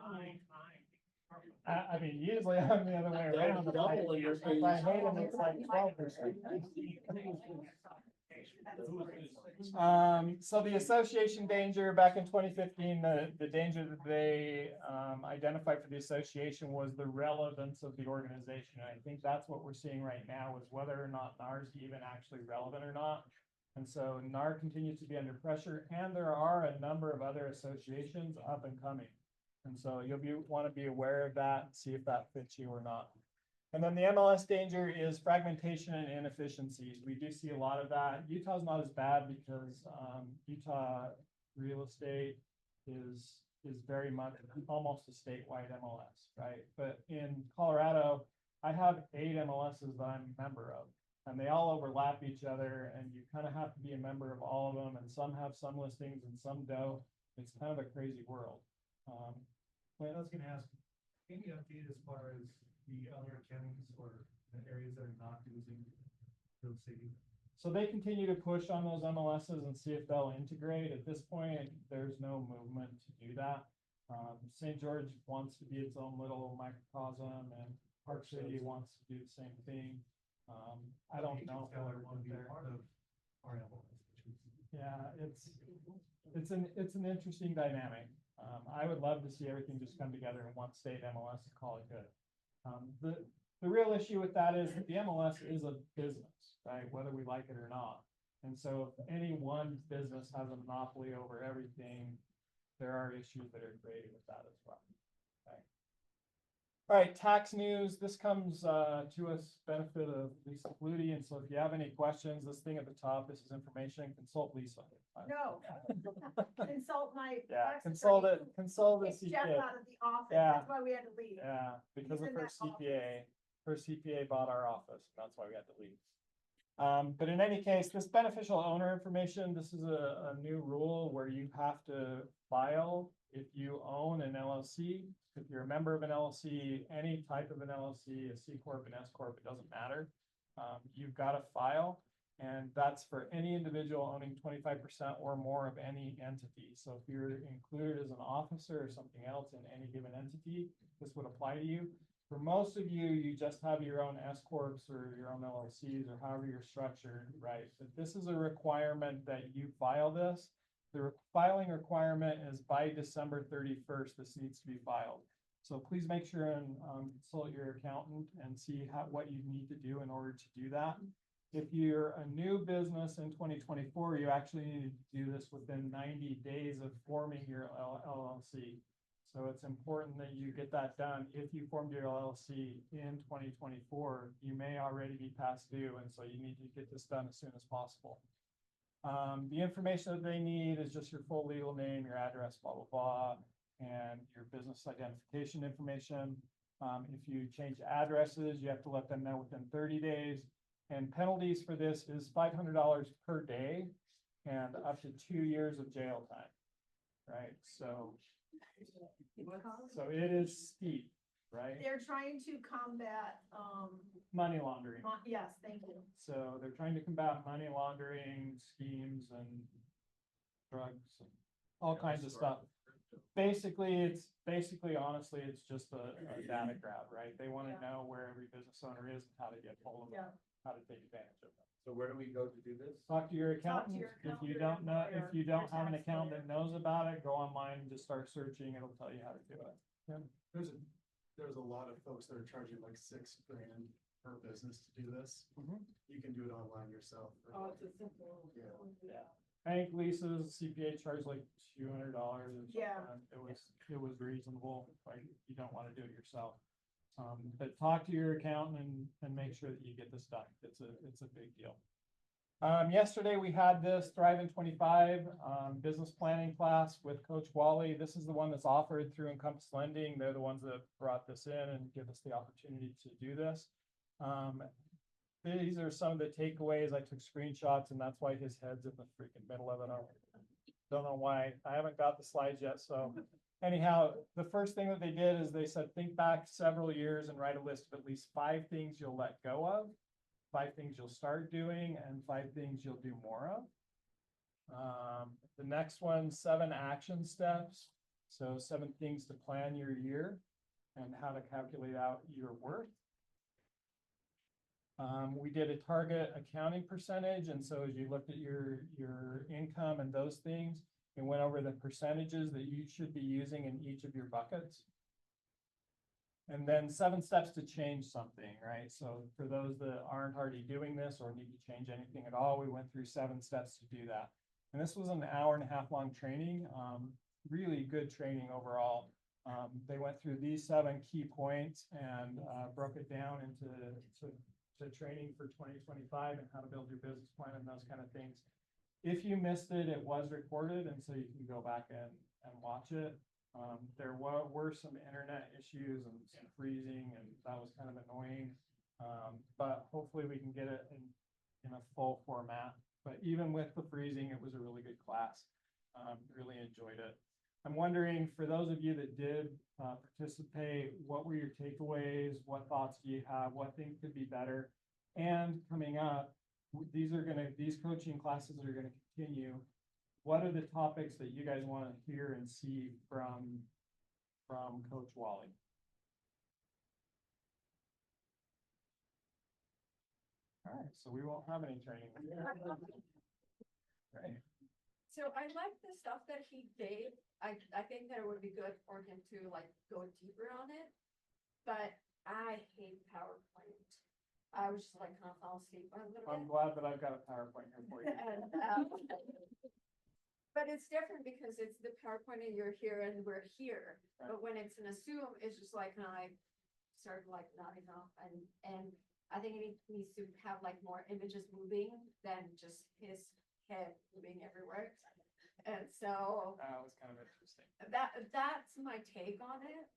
Fine. I mean, usually I'm the other way around. If I hate them, it's like 12%. So the association danger back in 2015, the danger that they identified for the association was the relevance of the organization. And I think that's what we're seeing right now is whether or not NAR is even actually relevant or not. And so NAR continues to be under pressure, and there are a number of other associations up and coming. And so you'll want to be aware of that and see if that fits you or not. And then the MLS danger is fragmentation and inefficiencies. We do see a lot of that. Utah's not as bad because Utah real estate is very much almost a statewide MLS, right? But in Colorado, I have 8 MLSs that I'm a member of, and they all overlap each other, and you kind of have to be a member of all of them, and some have some listings and some don't. It's kind of a crazy world. I was gonna ask, any update as far as the other counties or the areas that are not using real estate? So they continue to push on those MLSs and see if they'll integrate. At this point, there's no movement to do that. St. George wants to be its own little microcosm, and Park City wants to do the same thing. I don't know if they'll want to be there. part of our MLS. Yeah, it's an interesting dynamic. I would love to see everything just come together in one state MLS and call it good. The real issue with that is that the MLS is a business, right? Whether we like it or not. And so if any one business has a monopoly over everything, there are issues that are created with that as well. Right? All right, tax news. This comes to us benefit of Lisa Flutie. And so if you have any questions, this thing at the top, this is information, consult Lisa. No, consult my. Yeah, tax consult attorney. it, consult the Kicked Jeff CPA. out of the office. Yeah. That's why we had to leave. Yeah, because He's of in her that office. CPA, her CPA bought our office. That's why we had to leave. But in any case, this beneficial owner information, this is a new rule where you have to file if you own an LLC. If you're a member of an LLC, any type of an LLC, a C Corp, an S Corp, it doesn't matter. You've got to file, and that's for any individual owning 25% or more of any entity. So if you're included as an officer or something else in any given entity, this would apply to you. For most of you, you just have your own S Corps or your own LLCs or however you're structured, right? But this is a requirement that you file this. The filing requirement is by December 31st, this needs to be filed. So please make sure and consult your accountant and see what you need to do in order to do that. If you're a new business in 2024, you actually need to do this within 90 days of forming your LLC. So it's important that you get that done. If you formed your LLC in 2024, you may already be past due. And so you need to get this done as soon as possible. The information that they need is just your full legal name, your address, blah, blah, blah, and your business identification information. If you change addresses, you have to let them know within 30 days. And penalties for this is $500 per day and up to 2 years of jail time, right? So it is steep, right? They're trying to combat, Money laundering. yes, thank you. So they're trying to combat money laundering schemes and drugs and all kinds of stuff. Basically, honestly, it's just a data grab, right? They want to know where every business owner is and how to get hold of them, how to take advantage of them. So where do we go to do this? Talk to your accountant. your If you accountant, don't know, your if you don't have an tax accountant lawyer. that knows about it, go online and just start searching. It'll tell you how to do it. There's a lot of folks that are charging like $6 grand per business to do this. Mhm. You can do it online yourself. It's a simple. Yeah. I think Lisa's CPA charged like $200 or something. Yeah. It was reasonable. Like, you don't want to do it yourself. But talk to your accountant and make sure that you get this done. It's a big deal. Yesterday we had this Thrive in 25 business planning class with Coach Wally. This is the one that's offered through Encompass Lending. They're the ones that brought this in and give us the opportunity to do this. These are some of the takeaways. I took screenshots, and that's why his head's in the freaking middle of it. I don't know why. I haven't got the slides yet. So anyhow, the first thing that they did is they said, think back several years and write a list of at least 5 things you'll let go of, 5 things you'll start doing, and 5 things you'll do more of. The next one, 7 action steps. So 7 things to plan your year and how to calculate out your worth. We did a target accounting percentage. And so as you looked at your income and those things, and went over the percentages that you should be using in each of your buckets. And then 7 steps to change something, right? So for those that aren't already doing this or need to change anything at all, we went through 7 steps to do that. And this was an hour-and-a-half long training, really good training overall. They went through these 7 key points and broke it down into training for 2025 and how to build your business plan and those kind of things. If you missed it, it was recorded, and so you can go back and watch it. There were some internet issues and some freezing, and that was kind of annoying. But hopefully we can get it in a full format. But even with the freezing, it was a really good class. Really enjoyed it. I'm wondering, for those of you that did participate, what were your takeaways? What thoughts do you have? What things could be better? And coming up, these coaching classes are going to continue. What are the topics that you guys want to hear and see from Coach Wally? All right, so we won't have any training. Right. So I like the stuff that he gave. I think that it would be good for him to like go deeper on it, but I hate PowerPoint. I was just like kind of fall asleep a little I'm bit. glad that I've got a PowerPoint here for you. And, but it's different because it's the PowerPoint and you're here and we're here. Right. But when it's in a Zoom, it's just like kind of like started like nodding off and I think it needs to have like more images moving than just his head moving everywhere. And so That was kind of interesting. that's my take on it.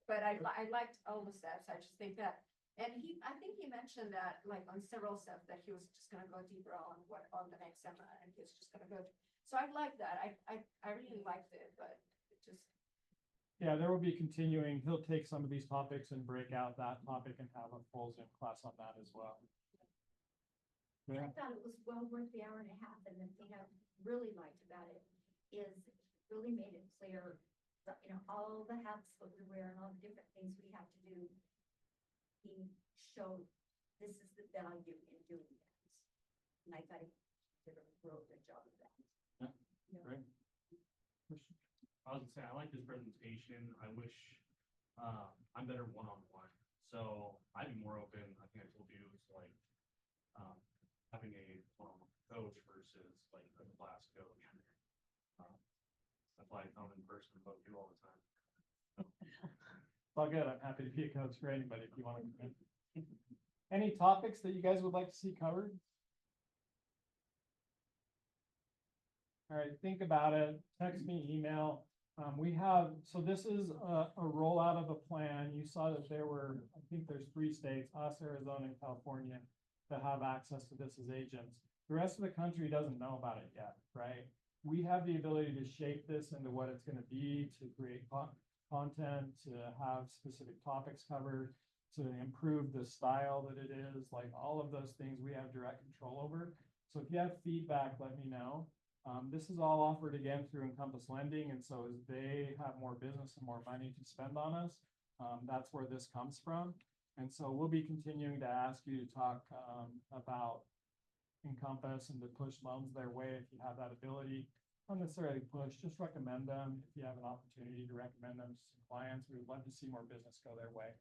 But I liked all the steps. I just think that, and I think he mentioned that like on several steps that he was just gonna go deeper on the next seminar and he was just gonna go. So I like that. I really liked it, but it just. Yeah, there will be continuing. He'll take some of these topics and break out that topic and have a full Zoom class on that as well. I thought it was well worth the hour and a half, and the thing I really liked about it is it really made it clear that, you know, all the hats that we wear and all the different things we have to do. He showed this is the value in doing that. And I thought he did a real good job of that. Yeah, You know, great. I was gonna say, I like this presentation. I wish, I'm better one-on-one. So I'd be more open, I think I told you, it's like, having a one-on-one coach versus like a class coach. That's why I come in person and vote you all the time. It's all good. I'm happy to be a coach for anybody if you want to. Any topics that you guys would like to see covered? All right, think about it. Text me, email. So this is a rollout of a plan. You saw that there were, I think there's 3 states, us, Arizona, and California, that have access to this as agents. The rest of the country doesn't know about it yet, right? We have the ability to shape this into what it's going to be, to create content, to have specific topics covered, to improve the style that it is, like all of those things we have direct control over. So if you have feedback, let me know. This is all offered again through Encompass Lending. And so as they have more business and more money to spend on us, that's where this comes from. And so we'll be continuing to ask you to talk about Encompass and to push loans their way if you have that ability. Not necessarily push, just recommend them. If you have an opportunity to recommend them to some clients, we would love to see more business go their way.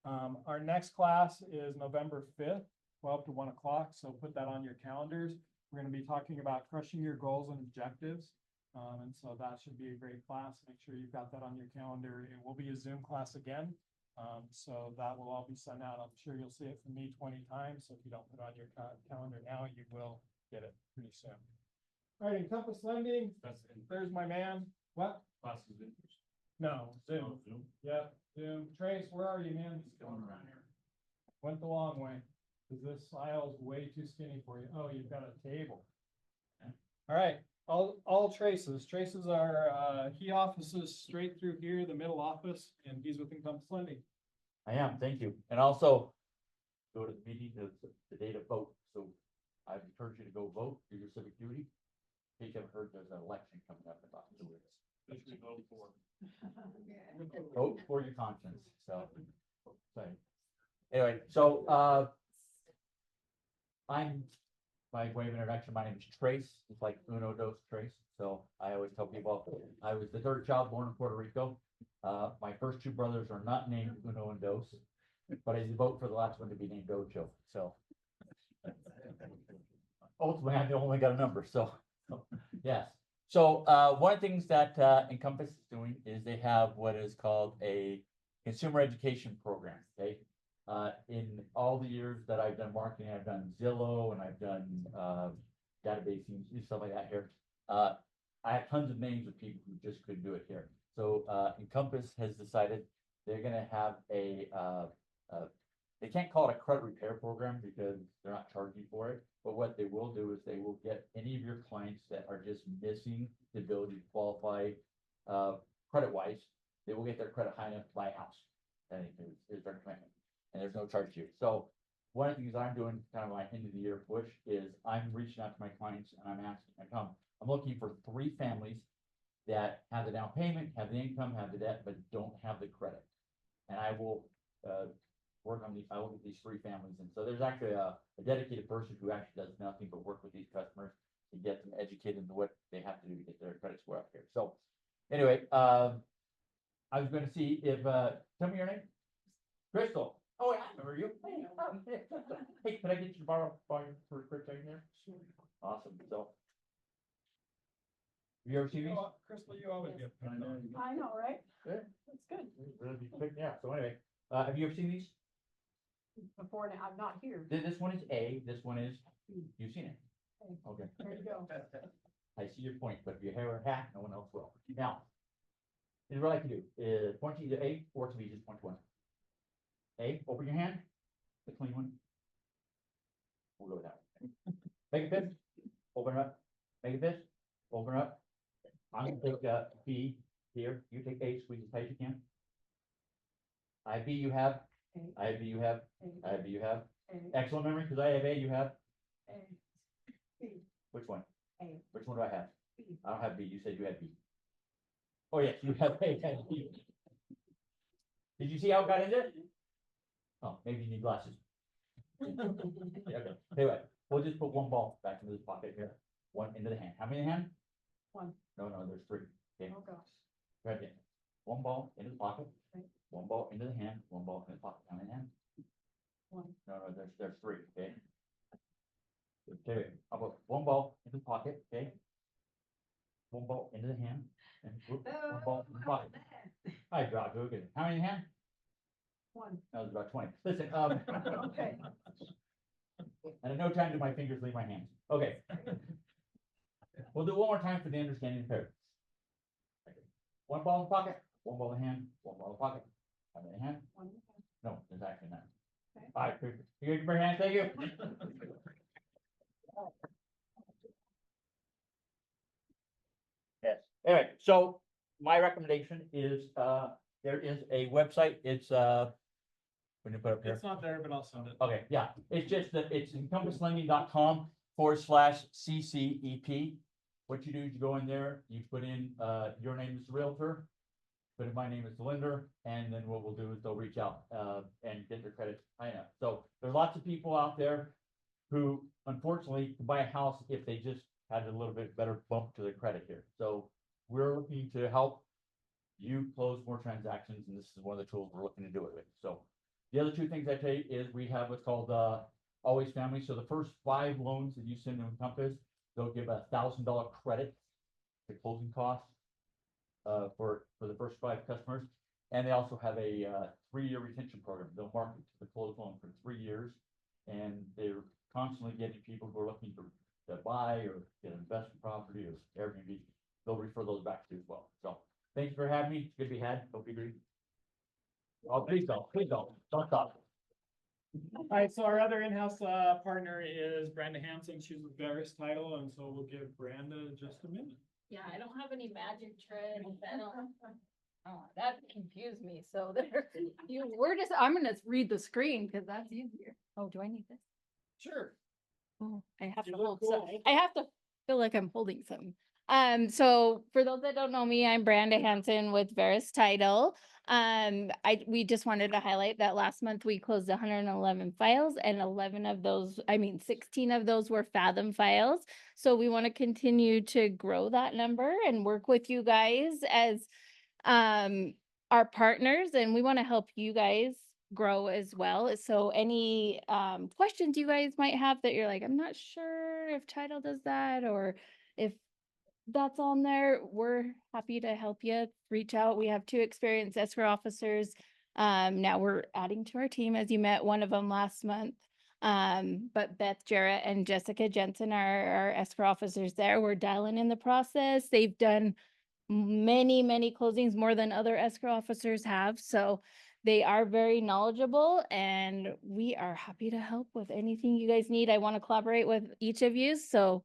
Our next class is November 5th, 12 to 1 o'clock. So put that on your calendars. We're going to be talking about crushing your goals and objectives. And so that should be a great class. Make sure you've got that on your calendar. It will be a Zoom class again. So that will all be sent out. I'm sure you'll see it from me 20 times. So if you don't put it on your calendar now, you will get it pretty soon. All right, Encompass Lending. There's my man. What? Classes in person. No, Zoom. Oh, Zoom. Yeah, Zoom. Trace, where are you, man? Going around here. Went the long way. Because this aisle's way too skinny for you. Oh, you've got a table. Yeah. All right, all Traces. Traces are he offices straight through here, the middle office, and he's with Encompass Lending. I am, thank you. And also go to the meeting, the day to vote. So I encourage you to go vote, do your civic duty. In case you haven't heard, there's an election coming up in about 2 weeks. Especially vote for. Vote for your conscience. So anyway, so I'm, by way of introduction, my name is Trace. It's like uno, dos, Trace. So I always tell people I was the 3rd child born in Puerto Rico. My first 2 brothers are not named Uno and Dos, but I did vote for the last one to be named Ocho. So ultimately, I only got a number. So yes. So one of the things that Encompass is doing is they have what is called a consumer education program. Okay. In all the years that I've done marketing, I've done Zillow and I've done databasing and stuff like that here. I have tons of names of people who just couldn't do it here. So Encompass has decided they're going to have they can't call it a credit repair program because they're not charging for it. But what they will do is they will get any of your clients that are just missing the ability to qualify credit-wise. They will get their credit high enough to buy a house. That is their commitment. And there's no charge to you. So one of the things I'm doing, kind of my end of the year push, is I'm reaching out to my clients and I'm asking, I'm looking for 3 families that have the down payment, have the income, have the debt, but don't have the credit. And I will work on I will get these 3 families. And so there's actually a dedicated person who actually does nothing but work with these customers to get them educated into what they have to do to get their credit score up here. So anyway, I was going to see if, tell me your name. Crystal. Oh, I remember you. Hey, can I get you to borrow for a quick second here? Sure. Awesome. So, have you ever seen these? Crystal, you always get. I know, right? Yeah. That's good. Really be quick, yeah. So anyway, Have you ever seen these? Before now, I'm not here. This one is A, this one is, you've seen it. Okay. There you go. I see your point, but if you have a hat, no one else will. Now, here's what I can do, is point to either A or to B, just point to one. A, open your hand, the clean one. We'll go with that one. Make a fist, open it up, make a fist, open it up. I'm gonna take B here, you take A, squeeze as tight as you can. I B you have, I have B you have, I have B you have. Excellent memory, because I have A, you have. Which one? Which one do I have? I don't have B, you said you had B. Oh, yes, you have A and B. Did you see how it got in there? Oh, maybe you need glasses. Okay, anyway, we'll just put one ball back into this pocket here, one into the hand. How many in the hand? One. No, there's three. Okay, Oh, gosh. right again. One ball into the pocket, one ball into the hand, one ball in the pocket. How many in the hand? One. No, there's three, okay? Okay, how about one ball into the pocket, okay? One ball into the hand, and whoop, one ball in the pocket. Hi, Josh, okay. How many in the hand? One. That was about 20. Listen, Okay. and at no time do my fingers leave my hands. Okay. We'll do it one more time for the understanding pair. One ball in the pocket, one ball in the hand, one ball in the pocket. How many in the hand? One. No, there's actually none. Okay. All right, you give your hand, thank you. Yes, anyway, so my recommendation is, there is a website, it's, when you put up here. It's not there, but I'll send it. Okay, yeah, it's just that it's encompasslending.com/CCEP. What you do is you go in there, you put in, your name as the realtor, put in my name as the lender, and then what we'll do is they'll reach out, and get their credit high enough. So there's lots of people out there who unfortunately can buy a house if they just had a little bit better bump to their credit here. So we're looking to help you close more transactions, and this is one of the tools we're looking to do it with. So the other two things I tell you is we have what's called Always Family. So the first 5 loans that you send to Encompass, they'll give $1,000 credit to closing costs for the first 5 customers. And they also have a 3-year retention program. They'll market to the closed loan for 3 years, and they're constantly getting people who are looking to buy or get an investment property or Airbnb. They'll refer those back to you as well. So thanks for having me. It's good to be had. Hope you agree. Oh, please don't stop. All right, so our other in-house partner is Brenda Hansen. She's with Verus Title, and so we'll give Brenda just a minute. Yeah, I don't have any magic tricks. Oh, that confused me. So there, I'm gonna read the screen because that's easier. Oh, do I need this? Sure. Oh, I have You to look hold cool. something. I have to feel like I'm holding something. So for those that don't know me, I'm Brenda Hansen with Verus Title. We just wanted to highlight that last month we closed 111 files, and 16 of those were Fathom files. So we want to continue to grow that number and work with you guys as our partners, and we want to help you guys grow as well. So any questions you guys might have that you're like, I'm not sure if title does that or if that's on there, we're happy to help you. Reach out. We have 2 experienced escrow officers. Now we're adding to our team, as you met one of them last month. But Beth Jarrett and Jessica Jensen are our escrow officers there. We're dialing in the process. They've done many closings, more than other escrow officers have. So they are very knowledgeable, and we are happy to help with anything you guys need. I want to collaborate with each of you. So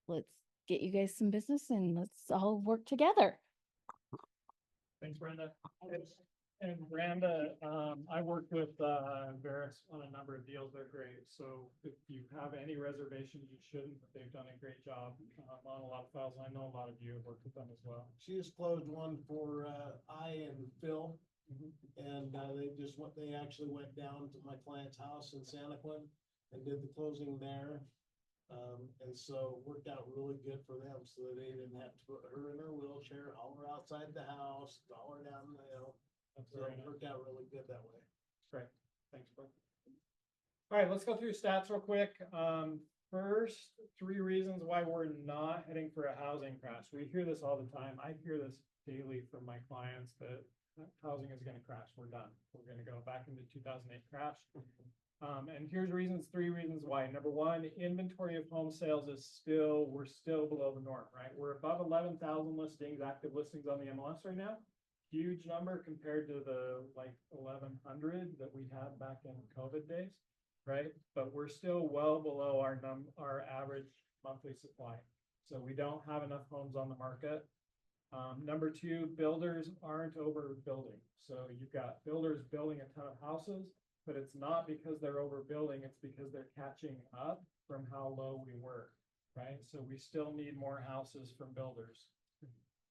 let's get you guys some business and let's all work together. Thanks, Brenda. And Brenda, I worked with Verus on a number of deals. They're great. So if you have any reservations, you shouldn't. They've done a great job on a lot of files. I know a lot of you have worked with them as well. She just closed one for I and Phil. And they actually went down to my client's house in Santa Clara and did the closing there. And so it worked out really good for them, so that they didn't have to put her in her wheelchair, haul her outside the house, haul her down the hill. So it worked out really good that way. Great. Thanks, bro. All right, let's go through stats real quick. First, 3 reasons why we're not heading for a housing crash. We hear this all the time. I hear this daily from my clients that housing is gonna crash. We're done. We're gonna go back into 2008 crash. And here's reasons, 3 reasons why. Number one, inventory of home sales we're still below the norm, right? We're above 11,000 listings, active listings on the MLS right now. Huge number compared to the like 1,100 that we had back in COVID days, right? But we're still well below our average monthly supply. So we don't have enough homes on the market. Number 2, builders aren't overbuilding. So you've got builders building a ton of houses, but it's not because they're overbuilding, it's because they're catching up from how low we were, right? So we still need more houses from builders.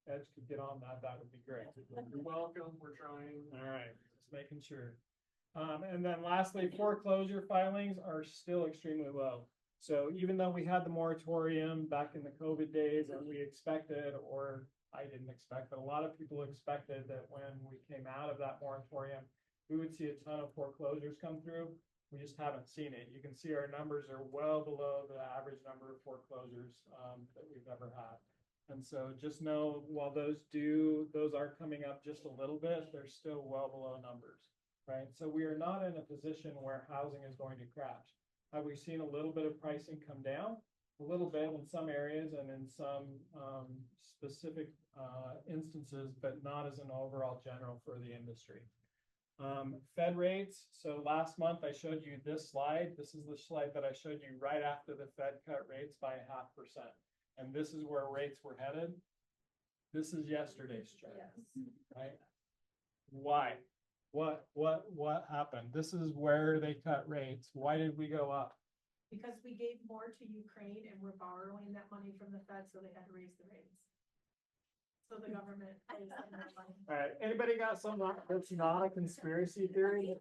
Edge could get on that, that would be great. You're welcome, we're trying. All right, just making sure. And then lastly, foreclosure filings are still extremely low. So even though we had the moratorium back in the COVID days and we expected, or I didn't expect, but a lot of people expected that when we came out of that moratorium, we would see a ton of foreclosures come through. We just haven't seen it. You can see our numbers are well below the average number of foreclosures that we've ever had. And so just know while those are coming up just a little bit, they're still well below numbers, right? So we are not in a position where housing is going to crash. Have we seen a little bit of pricing come down? A little bit in some areas and in some specific instances, but not as an overall general for the industry. Fed rates. So last month I showed you this slide. This is the slide that I showed you right after the Fed cut rates by 0.5%. And this is where rates were headed. This is yesterday's chart, right? Why? What happened? This is where they cut rates. Why did we go up? Because we gave more to Ukraine and we're borrowing that money from the Fed, so they had to raise the rates. So the government is sending their money. All right, anybody got something that's not a conspiracy theory?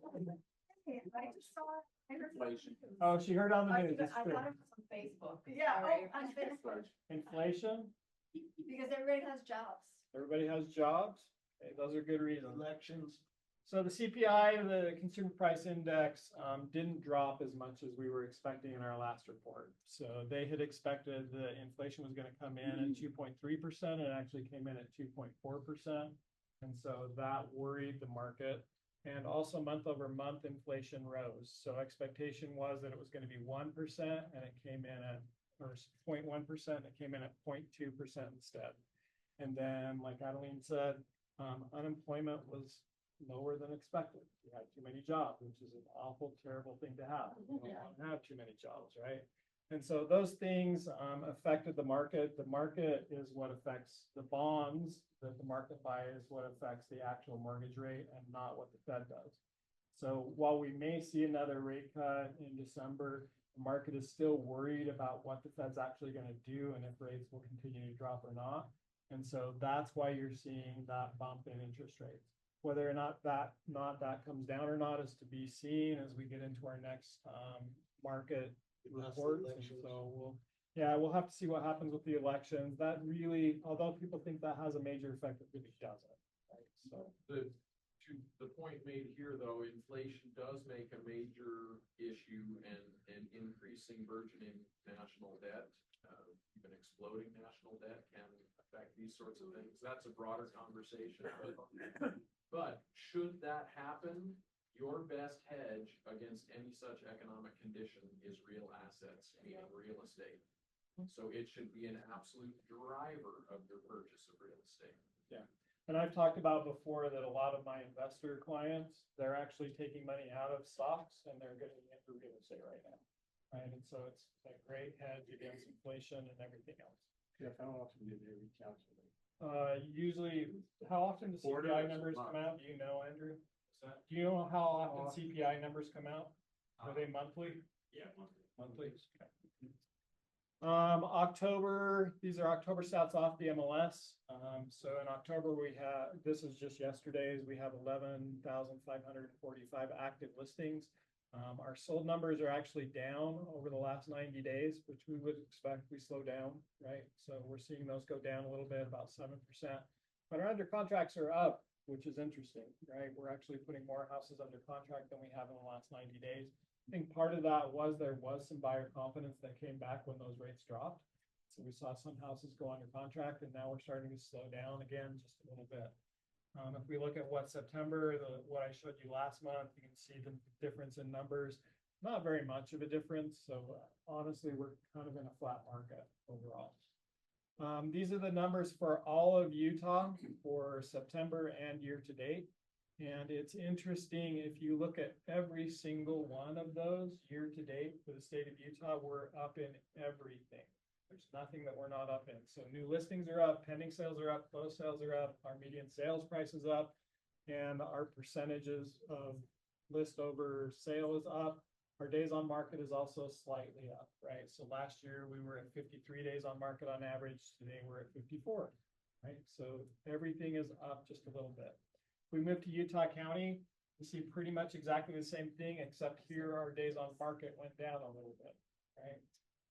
I just saw it. Inflation. Oh, she heard on the news. It's I true. got it on Facebook. Yeah, on Facebook. Inflation, Because everybody has jobs. everybody has jobs. Okay, those are good reasons. Elections. So the CPI, the Consumer Price Index, didn't drop as much as we were expecting in our last report. So they had expected the inflation was going to come in at 2.3%, and it actually came in at 2.4%. And so that worried the market. And also month over month inflation rose. So expectation was that it was going to be 1%, and it came in at, or 0.1%, and it came in at 0.2% instead. And then, like Adeline said, unemployment was lower than expected. We had too many jobs, which is an awful, terrible thing to have. We don't want to have too many jobs, right? And so those things affected the market. The market is what affects the bonds that the market buys, what affects the actual mortgage rate, and not what the Fed does. So while we may see another rate cut in December, the market is still worried about what the Fed's actually going to do and if rates will continue to drop or not. And so that's why you're seeing that bump in interest rates. Whether or not that comes down or not is to be seen as we get into our next market reports. And so we'll have to see what happens with the elections. That really, although people think that has a major effect, it really doesn't. Right? So To the point made here, though, inflation does make a major issue, and increasing burgeoning national debt, even exploding national debt, can affect these sorts of things. That's a broader conversation. But should that happen, your best hedge against any such economic condition is real assets, meaning real estate. So it should be an absolute driver of your purchase of real estate. yeah. And I've talked about before that a lot of my investor clients, they're actually taking money out of stocks and they're getting into real estate right now. Right. And so it's a great hedge against inflation and everything else. Yeah, how often do they reach out to them? Usually, how often do CPI numbers come out? Do you know, Andrew? Do you know how often CPI numbers come out? Are they monthly? Yeah, monthly. Monthly. Okay. October, these are October stats off the MLS. So in October, this is just yesterday's, we have 11,545 active listings. Our sold numbers are actually down over the last 90 days, which we would expect we slow down, right? So we're seeing those go down a little bit, about 7%. But our under contracts are up, which is interesting, right? We're actually putting more houses under contract than we have in the last 90 days. I think part of that was there was some buyer confidence that came back when those rates dropped. So we saw some houses go under contract, and now we're starting to slow down again just a little bit. If we look at what September, what I showed you last month, you can see the difference in numbers. Not very much of a difference. So honestly, we're kind of in a flat market overall. These are the numbers for all of Utah for September and year to date. And it's interesting, if you look at every single one of those year to date for the state of Utah, we're up in everything. There's nothing that we're not up in. So new listings are up, pending sales are up, closed sales are up, our median sales price is up, and our percentages of list over sale is up. Our days on market is also slightly up, right? So last year we were at 53 days on market on average. Today we're at 54, right? So everything is up just a little bit. We moved to Utah County. We see pretty much exactly the same thing, except here our days on market went down a little bit, right?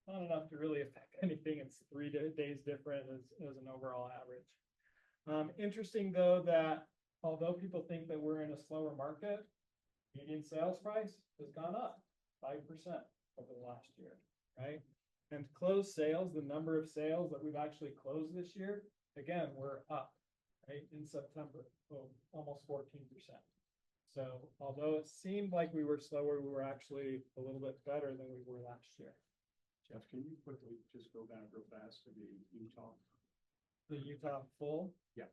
Not enough to really affect anything. It's 3 days different as an overall average. Interesting though, that although people think that we're in a slower market, median sales price has gone up 5% over the last year, right? And closed sales, the number of sales that we've actually closed this year, again, we're up, right? In September, almost 14%. So although it seemed like we were slower, we were actually a little bit better than we were last year. Jeff, can you quickly just go back real fast to the Utah? The Utah full? Yeah.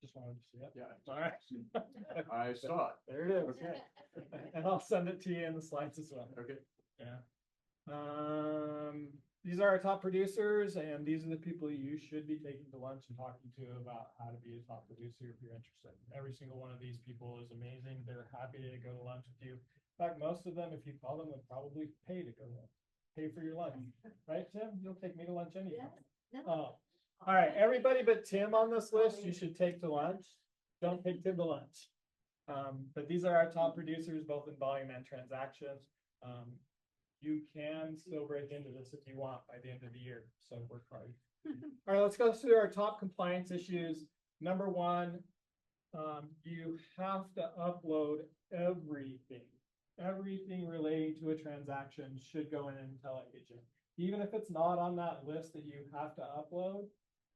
Just wanted to see it. Yeah. All right. I saw it. There it is. Okay. And I'll send it to you in the slides as well. Okay. Yeah. These are our top producers, and these are the people you should be taking to lunch and talking to about how to be a top producer if you're interested. Every single one of these people is amazing. They're happy to go to lunch with you. In fact, most of them, if you call them, would probably pay to go pay for your lunch. Right, Tim? You'll take me to lunch anyway. No. Oh. All right, everybody but Tim on this list, you should take to lunch. Don't take Tim to lunch. But these are our top producers, both in volume and transactions. You can still break into this if you want by the end of the year. So work hard. All right, let's go through our top compliance issues. Number one, you have to upload everything. Everything relating to a transaction should go in an IntelliAgent. Even if it's not on that list that you have to upload,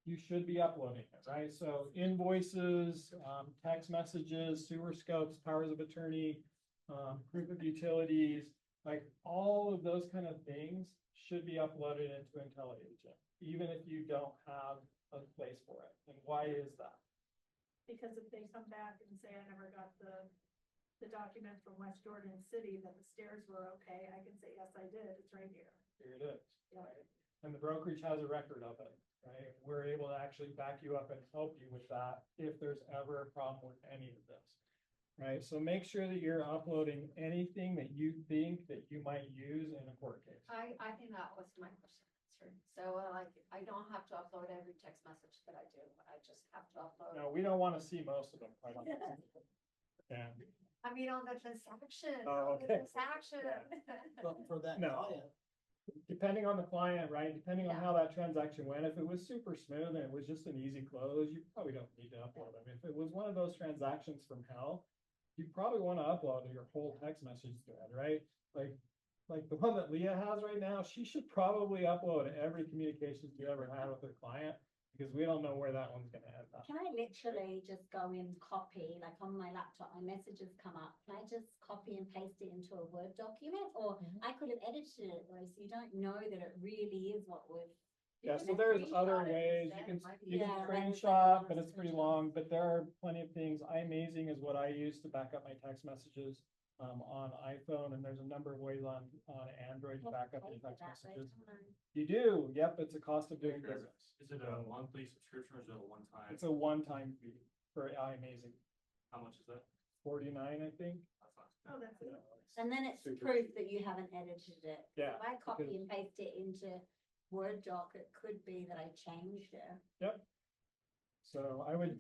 you should be uploading it, right? So invoices, text messages, sewer scopes, powers of attorney, proof of utilities, like all of those kind of things should be uploaded into IntelliAgent, even if you don't have a place for it. And why is that? Because if they come back and say, I never got the document from West Jordan City that the stairs were okay, I can say, yes, I did. It's right here. Here it is. Yeah. Right? And the brokerage has a record of it, right? We're able to actually back you up and help you with that if there's ever a problem with any of this, right? So make sure that you're uploading anything that you think that you might use in a court case. I think that was my question answered. So like, I don't have to upload every text message that I do. I just have to upload. No, we don't want to see most of them, quite honestly. Yeah. I mean, on the transaction. Oh, on the okay. transaction. For that No. client, Depending on the client, right? Depending on how that transaction went, if it was super smooth and it was just an easy close, you probably don't need to upload them. If it was one of those transactions from hell, you probably want to upload your whole text message thread, right? Like the one that Leah has right now, she should probably upload every communication you ever had with her client, because we don't know where that one's gonna end up. Can I literally just go and copy, like on my laptop, my messages come up, can I just copy and paste it into a Word document? Or I could have edited it, whereas you don't know that it really is what we've. Yeah, so there's other ways you can screenshot, but it's pretty long, but there are plenty of things. iAmazing is what I use to back up my text messages on iPhone, and there's a number of ways on Android to back up your text messages. You do, yep, it's a cost of doing business. Is it a monthly subscription or is it a one-time? It's a one-time fee for iAmazing. How much is that? 49, I think. Oh, that's it. And then it's Super. proof that you haven't edited it. Yeah, If I copy because- and paste it into Word doc, it could be that I changed it. Yep. So I would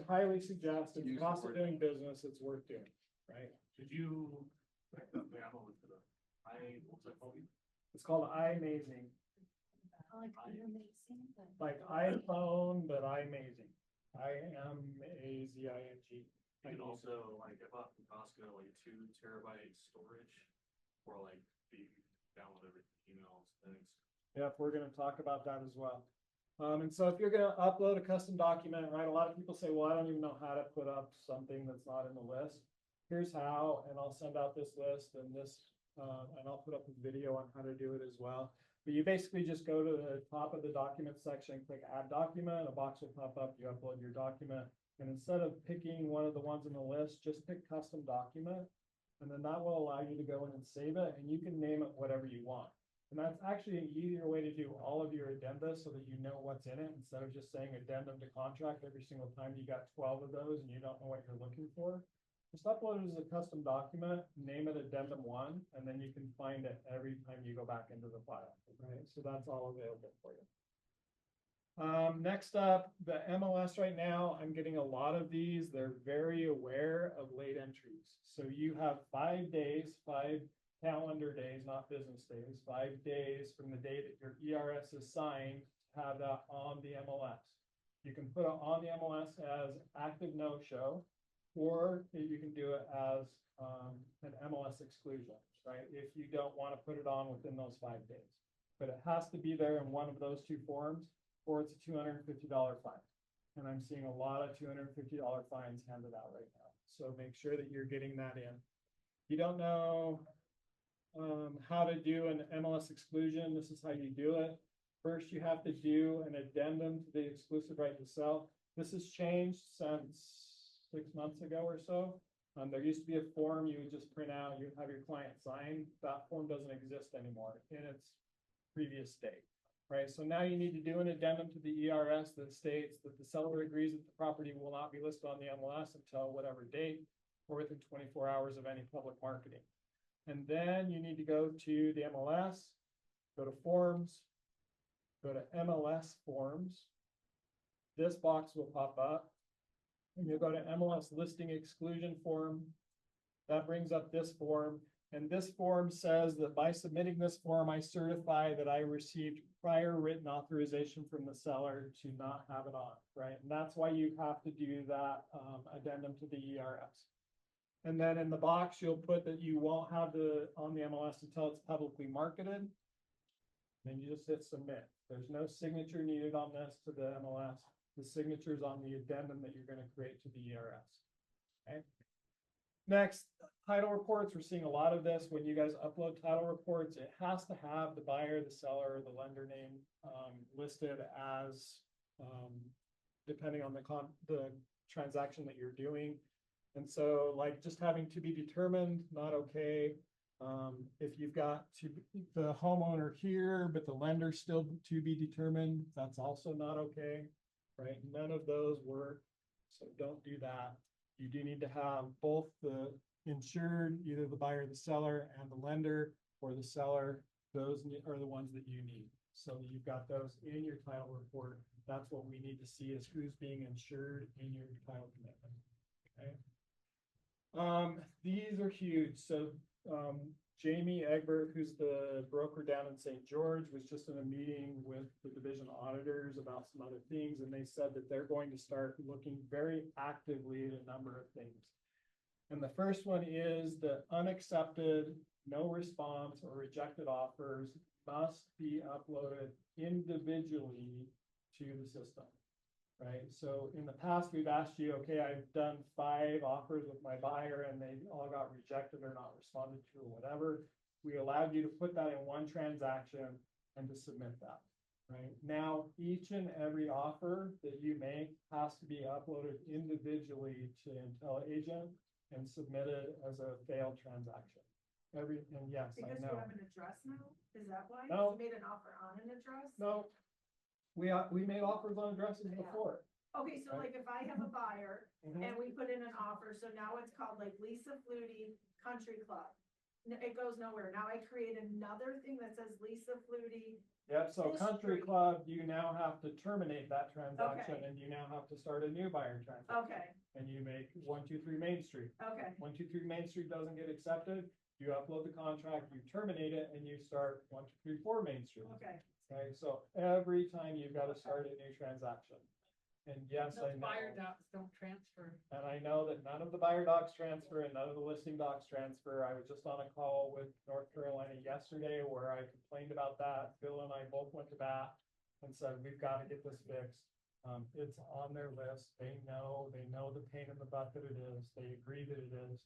highly suggest, if it's cost of doing business, it's worth doing, right? Did you? What's that called? It's called iAmazing, like iPhone, but iAmazing. iAmazing. You can also, like, I bought from Costco, like 2 terabyte storage, or like the download every emails, things. Yep, we're gonna talk about that as well. And so if you're gonna upload a custom document, right, a lot of people say, well, I don't even know how to put up something that's not in the list. Here's how, and I'll send out this list and this, and I'll put up a video on how to do it as well. But you basically just go to the top of the document section, click add document, a box will pop up, you upload your document. And instead of picking one of the ones in the list, just pick custom document. And then that will allow you to go in and save it, and you can name it whatever you want. And that's actually an easier way to do all of your addenda so that you know what's in it, instead of just saying addendum to contract every single time you got 12 of those and you don't know what you're looking for. Just upload it as a custom document, name it addendum 1, and then you can find it every time you go back into the file, right? So that's all available for you. Next up, the MLS right now, I'm getting a lot of these. They're very aware of late entries. So you have 5 days, 5 calendar days, not business days, 5 days from the day that your ERS is signed to have that on the MLS. You can put it on the MLS as active no-show, or you can do it as an MLS exclusion, right? If you don't want to put it on within those 5 days. But it has to be there in one of those 2 forms, or it's a $250 fine. And I'm seeing a lot of $250 fines handed out right now. So make sure that you're getting that in. If you don't know how to do an MLS exclusion, this is how you do it. First, you have to do an addendum to the exclusive right to sell. This has changed since 6 months ago or so. There used to be a form you would just print out, you would have your client sign. That form doesn't exist anymore in its previous state, right? So now you need to do an addendum to the ERS that states that the seller agrees that the property will not be listed on the MLS until whatever date or within 24 hours of any public marketing. And then you need to go to the MLS, go to forms, go to MLS forms. This box will pop up. And you'll go to MLS listing exclusion form. That brings up this form. And this form says that by submitting this form, I certify that I received prior written authorization from the seller to not have it on, right? And that's why you have to do that addendum to the ERS. And then in the box, you'll put that you won't have the on the MLS until it's publicly marketed. Then you just hit submit. There's no signature needed on this to the MLS. The signature is on the addendum that you're going to create to the ERS. Okay. Next, title reports. We're seeing a lot of this when you guys upload title reports. It has to have the buyer, the seller, the lender name listed as depending on the transaction that you're doing. And so like just having to be determined, not okay. If you've got the homeowner here, but the lender still to be determined, that's also not okay, right? None of those work, so don't do that. You do need to have both the insured, either the buyer, the seller, and the lender, or the seller. Those are the ones that you need. So you've got those in your title report. That's what we need to see, is who's being insured in your title commitment, okay? These are huge. So Jamie Egbert, who's the broker down in St. George, was just in a meeting with the division auditors about some other things, and they said that they're going to start looking very actively at a number of things. And the first one is the unaccepted, no response, or rejected offers must be uploaded individually to the system. Right. So in the past, we've asked you, okay, I've done 5 offers with my buyer and they all got rejected or not responded to or whatever. We allowed you to put that in one transaction and to submit that. Right now, each and every offer that you make has to be uploaded individually to IntelliAgent and submitted as a failed transaction. And yes, Because I know. you have an address now? Is that why? No. You made an offer on an address? No. We made offers on addresses before. Okay, so Right. like if I have a buyer Mhm. and we put in an offer, so now it's called like Lisa Flutie Country Club. It goes nowhere. Now I create another thing that says Lisa Flutie. Yep, so This Country street. Club, you now have to terminate that transaction Okay. and you now have to start a new buyer transaction. Okay, And you make 123 Main Street. okay, 123 Main Street doesn't get accepted, you upload the contract, you terminate it, and you start 1234 Main Street. okay. Okay, so every time you've got to start a new transaction. And yes, I Those know. buyer docs don't transfer. And I know that none of the buyer docs transfer and none of the listing docs transfer. I was just on a call with North Carolina yesterday where I complained about that. Bill and I both went to bat. and said, we've got to get this fixed. It's on their list. They know the pain in the butt that it is. They agree that it is.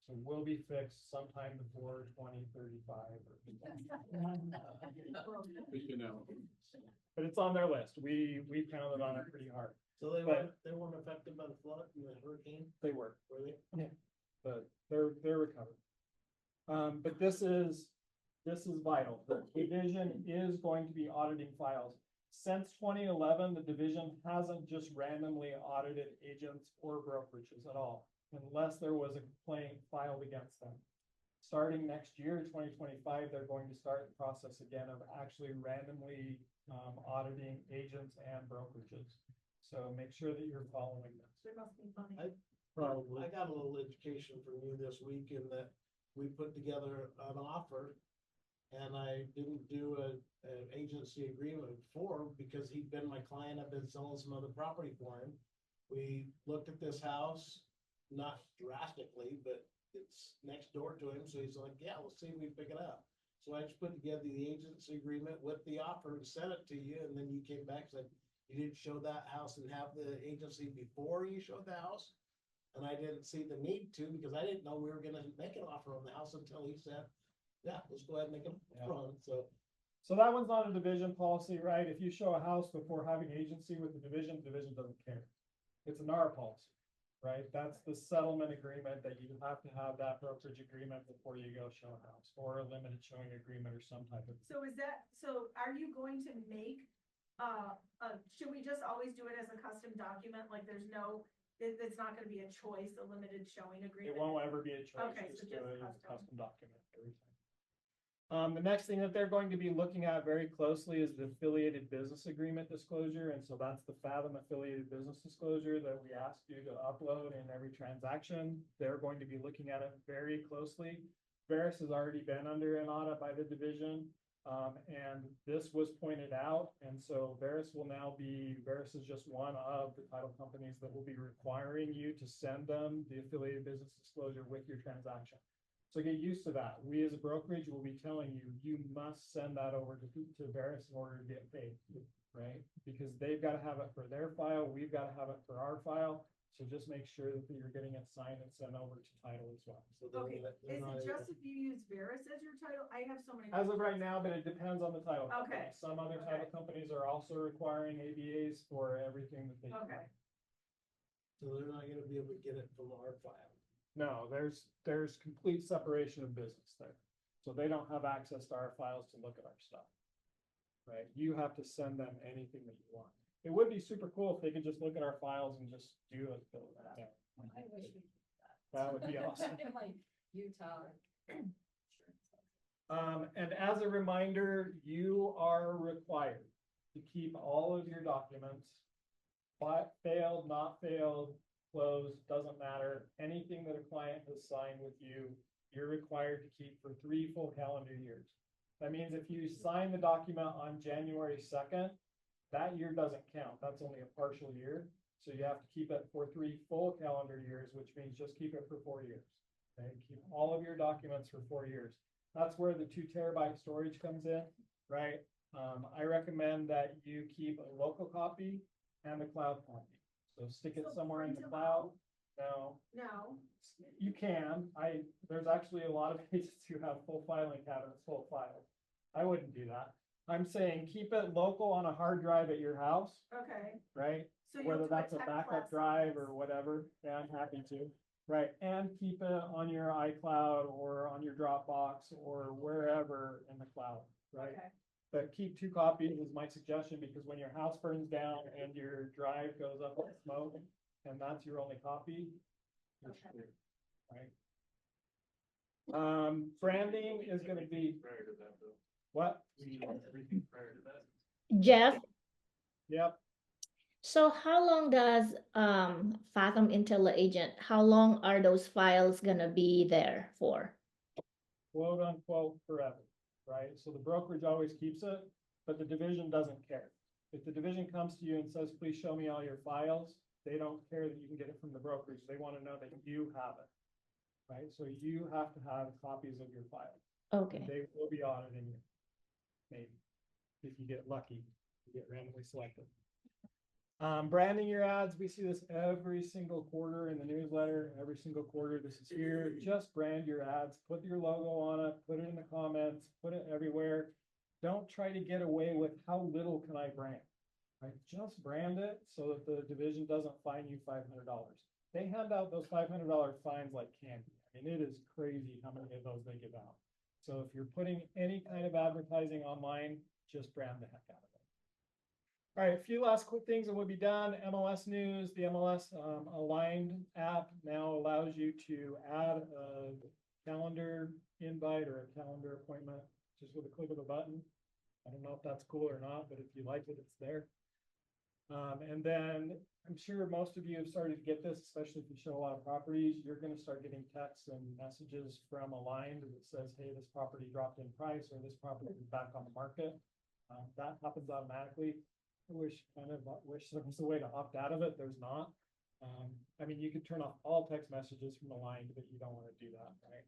So will be fixed sometime before 2035. But it's on their list. We counted on it pretty hard. So they weren't affected by the flood and the hurricane? They were. Were they? Yeah. But they're recovered. But this is vital. The division is going to be auditing files. Since 2011, the division hasn't just randomly audited agents or brokerages at all, unless there was a complaint filed against them. Starting next year, 2025, they're going to start the process again of actually randomly auditing agents and brokerages. So make sure that you're following this. It must be funny. I got a little education from you this week in that we put together an offer. And I didn't do an agency agreement before because he'd been my client. I've been selling some other property for him. We looked at this house, not drastically, but it's next door to him. So he's like, yeah, we'll see if we pick it up. So I just put together the agency agreement with the offer and sent it to you. And then you came back and said, you didn't show that house and have the agency before you showed the house. And I didn't see the need to because I didn't know we were going to make an offer on the house until he said, yeah, let's go ahead and make a run. So that one's not a division policy, right? If you show a house before having agency with the division doesn't care. It's a NAR policy, right? That's the settlement agreement that you have to have that brokerage agreement before you go show a house, or a limited showing agreement or some type of. So are you going to make, should we just always do it as a custom document? Like there's no, it's not gonna be a choice, a limited showing agreement? It won't ever be a choice. Okay, so Just do it as a custom. custom document every time. The next thing that they're going to be looking at very closely is the affiliated business agreement disclosure. And so that's the Fathom affiliated business disclosure that we ask you to upload in every transaction. They're going to be looking at it very closely. Verus has already been under an audit by the division. And this was pointed out. And so Verus is just one of the title companies that will be requiring you to send them the affiliated business disclosure with your transaction. So get used to that. We as a brokerage will be telling you, you must send that over to Verus in order to get paid, right? Because they've got to have it for their file. We've got to have it for our file. So just make sure that you're getting it signed and sent over to title as well. So Okay, is it just if you use Verus as your title? I have so many. as of right now, but it depends on the title. Okay. company. Some other title companies are also requiring ABAs for everything that they do. Okay. So they're not gonna be able to get it from our file. No, there's complete separation of business there. So they don't have access to our files to look at our stuff. Right? You have to send them anything that you want. It would be super cool if they could just look at our files and just do it. I wish we could do That would be awesome. Like Utah. And as a reminder, you are required to keep all of your documents, failed, not failed, closed, doesn't matter. Anything that a client has signed with you, you're required to keep for 3 full calendar years. That means if you sign the document on January 2nd, that year doesn't count. That's only a partial year. So you have to keep it for 3 full calendar years, which means just keep it for 4 years. Okay, keep all of your documents for 4 years. That's where the 2 terabyte storage comes in, right? I recommend that you keep a local copy and a cloud copy. So stick it somewhere in the cloud. No, you can. There's actually a lot of agents who have full filing cabinets, full files. I wouldn't do that. I'm saying keep it local on a hard drive at your house, Okay. right? So you Whether have to that's a protect backup class drive files. or whatever, yeah, I'm happy to. Right, and keep it on your iCloud or on your Dropbox or wherever in the cloud, right? Okay. But keep 2 copies is my suggestion, because when your house burns down and your drive goes up in smoke and that's your only copy, you're screwed, right? Branding is gonna be, Prior to that, though. what? We need everything prior to that. Jeff, Yep, so how long does Fathom IntelliAgent, how long are those files gonna be there for? quote unquote forever, right? So the brokerage always keeps it, but the division doesn't care. If the division comes to you and says, please show me all your files, they don't care that you can get it from the brokerage. They want to know that you have it, right? So you have to have copies of your files. Okay. And they will be auditing you, maybe, if you get lucky. Get randomly selected. Branding your ads, we see this every single quarter in the newsletter, every single quarter. This is here. Just brand your ads, put your logo on it, put it in the comments, put it everywhere. Don't try to get away with how little can I brand, right? Just brand it so that the division doesn't fine you $500. They hand out those $500 fines like candy. I mean, it is crazy how many of those they give out. So if you're putting any kind of advertising online, just brand the heck out of it. All right, a few last quick things and we'll be done. MLS news, the MLS aligned app now allows you to add a calendar invite or a calendar appointment just with a click of a button. I don't know if that's cool or not, but if you like it, it's there. And then I'm sure most of you have started to get this, especially if you show a lot of properties, you're going to start getting texts and messages from Aligned that says, hey, this property dropped in price or this property is back on the market. That happens automatically. I wish there was a way to opt out of it. There's not. I mean, you could turn off all text messages from Aligned, but you don't want to do that, right?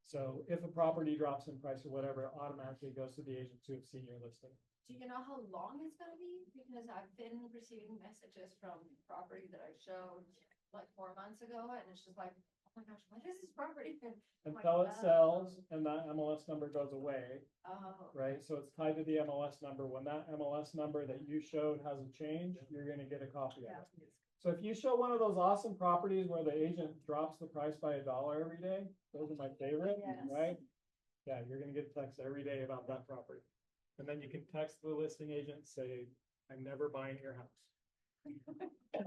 So if a property drops in price or whatever, it automatically goes to the agents who have seen your listing. Do you know how long it's gonna be? Because I've been receiving messages from property that I showed like 4 months ago, and it's just like, oh my gosh, what is this property? Until it sells and that MLS number goes away, Oh. right? So it's tied to the MLS number. When that MLS number that you showed has a change, you're gonna get a copy of it. So if you show one of those awesome properties where the agent drops the price by $1 every day, those are my favorite, right? Yeah, you're gonna get a text every day about that property. And then you can text the listing agent and say, I'm never buying your house.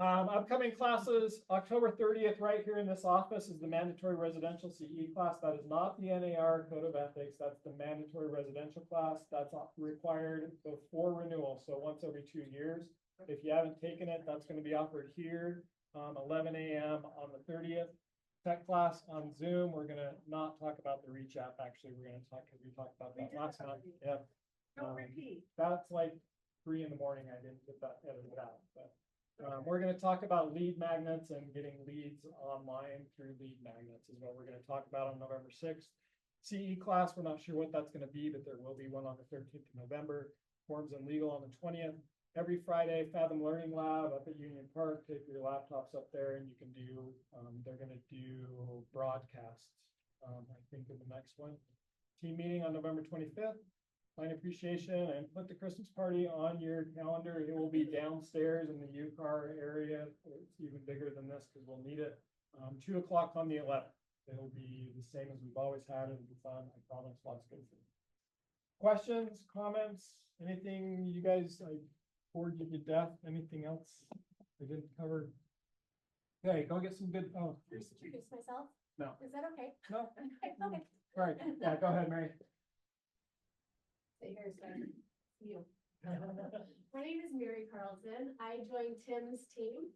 Upcoming classes, October 30th, right here in this office is the mandatory residential CE class. That is not the NAR Code of Ethics. That's the mandatory residential class. That's required before renewal. So once every 2 years. If you haven't taken it, that's going to be offered here, 11 a.m. on the 30th. Tech class on Zoom. We're going to not talk about the Reach app. Actually, we're going to talk, because we talked about that last month. Yeah. Don't repeat. That's like 3 in the morning. I didn't get that edited out, but we're going to talk about lead magnets and getting leads online through lead magnets is what we're going to talk about on November 6th. CE class, we're not sure what that's going to be, but there will be one on the 13th of November. Forms and legal on the 20th. Every Friday, Fathom Learning Lab up at Union Park. Take your laptops up there and you can do, they're going to do broadcasts, I think, in the next one. Team meeting on November 25th. Client appreciation, and put the Christmas party on your calendar. It will be downstairs in the U-Car area. It's even bigger than this because we'll need it. 2 o'clock on the 11th. It'll be the same as we've always had. It'll be fun. I promise. Lots of good food. Questions, comments, anything you guys, I bored you to death? Anything else I didn't cover? Okay, go get some good. Oh, Just introduce myself. No. Is that okay? No. Okay. All right. Yeah, go ahead, Mary. So here's you. My name is Mary Carlson. I joined Tim's team.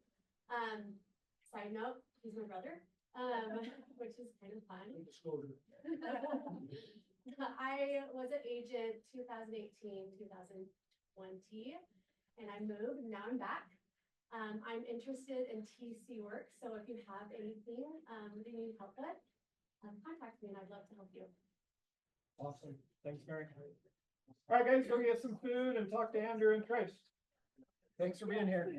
Side note, he's my brother, which is kind of fun. I was an agent 2018, 2020, and I moved, and now I'm back. I'm interested in TC work, so if you have anything that you need help with, contact me and I'd love to help you. Awesome. Thanks, Mary. All right, guys, go get some food and talk to Andrew and Trace. Thanks for being here.